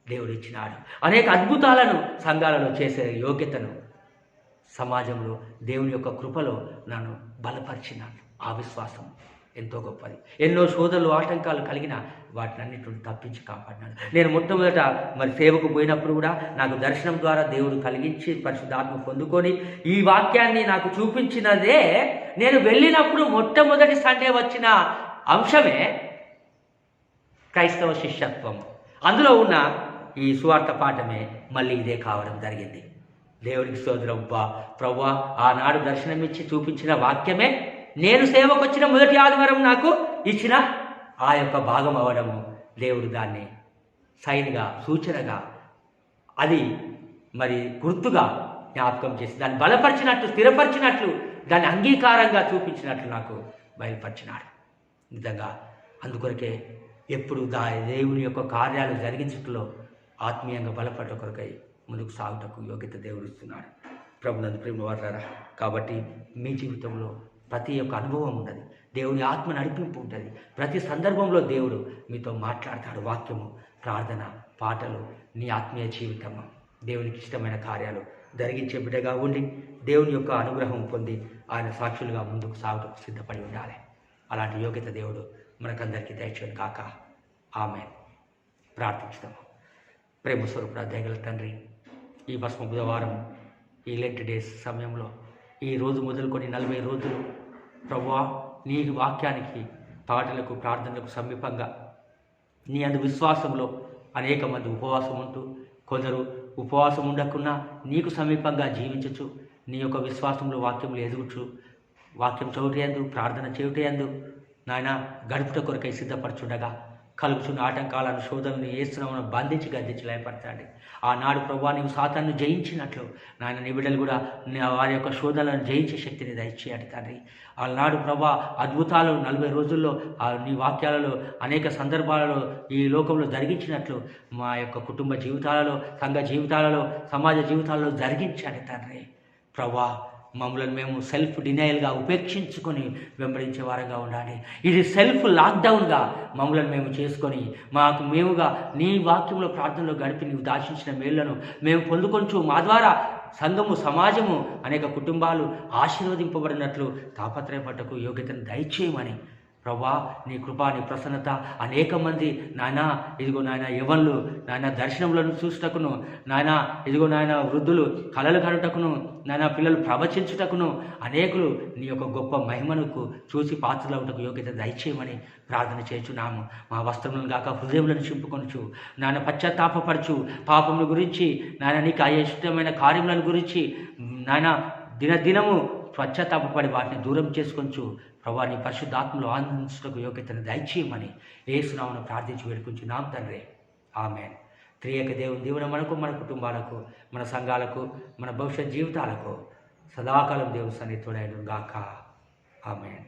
దేవుడిచ్చినాడు. అనేక అద్భుతాలను సంఘాలలో చేసే యోగ్యతను సమాజంలో దేవుని యొక్క కృపలో నన్ను బలపరిచినాడు. ఆ విశ్వాసం ఎంతో గొప్పది. ఎన్నో శోధనలు, ఆటంకాలు కలిగిన వాటినన్నిటిని తప్పించి కాపాడినాడు. నేను మొట్టమొదట సేవకు పోయినప్పుడు కూడా నాకు దర్శనం ద్వారా దేవుడు కలిగించి పరిశుద్ధాత్మ పొందుకొని ఈ వాక్యాన్ని నాకు చూపించినదే. నేను వెళ్ళినప్పుడు మొట్టమొదటి సండే వచ్చిన అంశమే క్రైస్తవ శిష్యత్వం. అందులో ఉన్న ఈ సువార్త పాఠమే మళ్ళీ ఇదే కావడం జరిగింది. దేవుడికి స్తోత్రం. ప్రభువా, ఆనాడు దర్శనమిచ్చి చూపించిన వాక్యమే నేను సేవకు వచ్చిన మొదటి ఆదివారం నాకు ఇచ్చిన ఆ యొక్క భాగం అవ్వడము, దేవుడు దాన్ని సైన్గా, సూచనగా, అది గుర్తుగా జ్ఞాపకం చేసి దాన్ని బలపరిచినట్లు, స్థిరపరిచినట్లు, దాన్ని అంగీకారంగా చూపించినట్లు నాకు బయలుపరిచినాడు. నిజంగా అందుకొరకే ఎప్పుడు దేవుని యొక్క కార్యాలు జరిగించట్లో ఆత్మీయంగా బలపడ్డ కొరకై ముందుకు సాగుటకు యోగ్యత దేవుడు ఇస్తున్నాడు. ప్రభునందు ప్రేమ వారలారా, కాబట్టి మీ జీవితంలో ప్రతి ఒక్క అనుభవం ఉన్నది. దేవుని ఆత్మ నడిపింపు ఉంటుంది. ప్రతి సందర్భంలో దేవుడు మీతో మాట్లాడతాడు. వాక్యము, ప్రార్థన, పాటలు, నీ ఆత్మీయ జీవితము, దేవునికి ఇష్టమైన కార్యాలు జరిగించే బిడ్డగా ఉండి దేవుని యొక్క అనుగ్రహం పొంది ఆయన సాక్షులుగా ముందుకు సాగుటకు సిద్ధపడి ఉండాలి. అలాంటి యోగ్యత దేవుడు మనకందరికీ దయచేయను కాక. ఆమేన్. ప్రార్థించుదాము. ప్రేమ స్వరూపుడ దయగల తండ్రి, ఈ భస్మ బుధవారం, ఈ లెంట్ డేస్ సమయంలో ఈ రోజు మొదలుకొని 40 రోజులు ప్రభువా, నీ వాక్యానికి, పాటలకు, ప్రార్థనలకు సమీపంగా నీ అందు విశ్వాసంలో అనేక మంది ఉపవాసం ఉంటూ, కొందరు ఉపవాసం ఉండకున్నా నీకు సమీపంగా జీవించచ్చు. నీ యొక్క విశ్వాసంలో వాక్యములు ఎదుగుచు, వాక్యం చౌటయందు, ప్రార్థన చేయుటయందు నాయన గడుపుట కొరకై సిద్ధపరచుండగా కలుగుతున్న ఆటంకాలను, శోధనను ఏస్తున్నామని బంధించి గద్దించి లయపరచండి. ఆనాడు ప్రభువా, నీవు సాతాను జయించినట్లు నాయన నీ బిడ్డలు కూడా వారి యొక్క శోధనలను జయించే శక్తిని దయచేయండి తండ్రి. ఆనాడు ప్రభువా, అద్భుతాలు 40 రోజుల్లో నీ వాక్యాలలో అనేక సందర్భాలలో ఈ లోకంలో జరిగించినట్లు మా యొక్క కుటుంబ జీవితాలలో, సంఘ జీవితాలలో, సమాజ జీవితాలలో జరిగించండి తండ్రి. ప్రభువా, మమ్మల్ని మేము సెల్ఫ్ డినయల్గా ఉపేక్షించుకొని వెంబడించే వారంగా ఉండాలి. ఇది సెల్ఫ్ లాక్డౌన్గా మమ్మల్ని మేము చేసుకొని మేముగా నీ వాక్యంలో, ప్రార్థనలో గడిపి నీవు దాచించిన మేళ్లను మేము పొందుకొంచు మా ద్వారా సంఘము, సమాజము, అనేక కుటుంబాలు ఆశీర్వదింపబడినట్లు తాపత్రయపడ్డకు యోగ్యతను దయచేయమని ప్రభా, నీ కృపా, నీ ప్రసన్నత అనేక మంది నాయన ఇదిగో నాయన యవ్వనులు నాయన దర్శనములను చూసుటకును, నాయన ఇదిగో నాయన వృద్ధులు కలలు కనుటకును, నాయన పిల్లలు ప్రవచించుటకును అనేకులు నీ యొక్క గొప్ప మహిమనుకు చూసి పాత్రలవుటకు యోగ్యత దయచేయమని ప్రార్థన చేయుచున్నాము. మా వస్త్రములను కాక హృదయములను చింపుకొనుచు నాయన పశ్చాత్తాపపరచు, పాపముల గురించి నాయన నీకు ఇష్టమైన కార్యములను గురించి నాయన దినదినము పశ్చాత్తాపడి వాటిని దూరం చేసుకొంచు ప్రభా, నీ పరిశుద్ధాత్మలో ఆనందించుటకు యోగ్యతను దయచేయమని యేసునామమున ప్రార్థించి వేడుకుంటున్నాం తండ్రి. ఆమేన్. త్రియేక దేవుని దీవెన మనకు, మన కుటుంబాలకు, మన సంఘాలకు, మన భవిష్యత్ జీవితాలకు సదాకాలం దేవుని సన్నిధితోడైన గాక. ఆమేన్.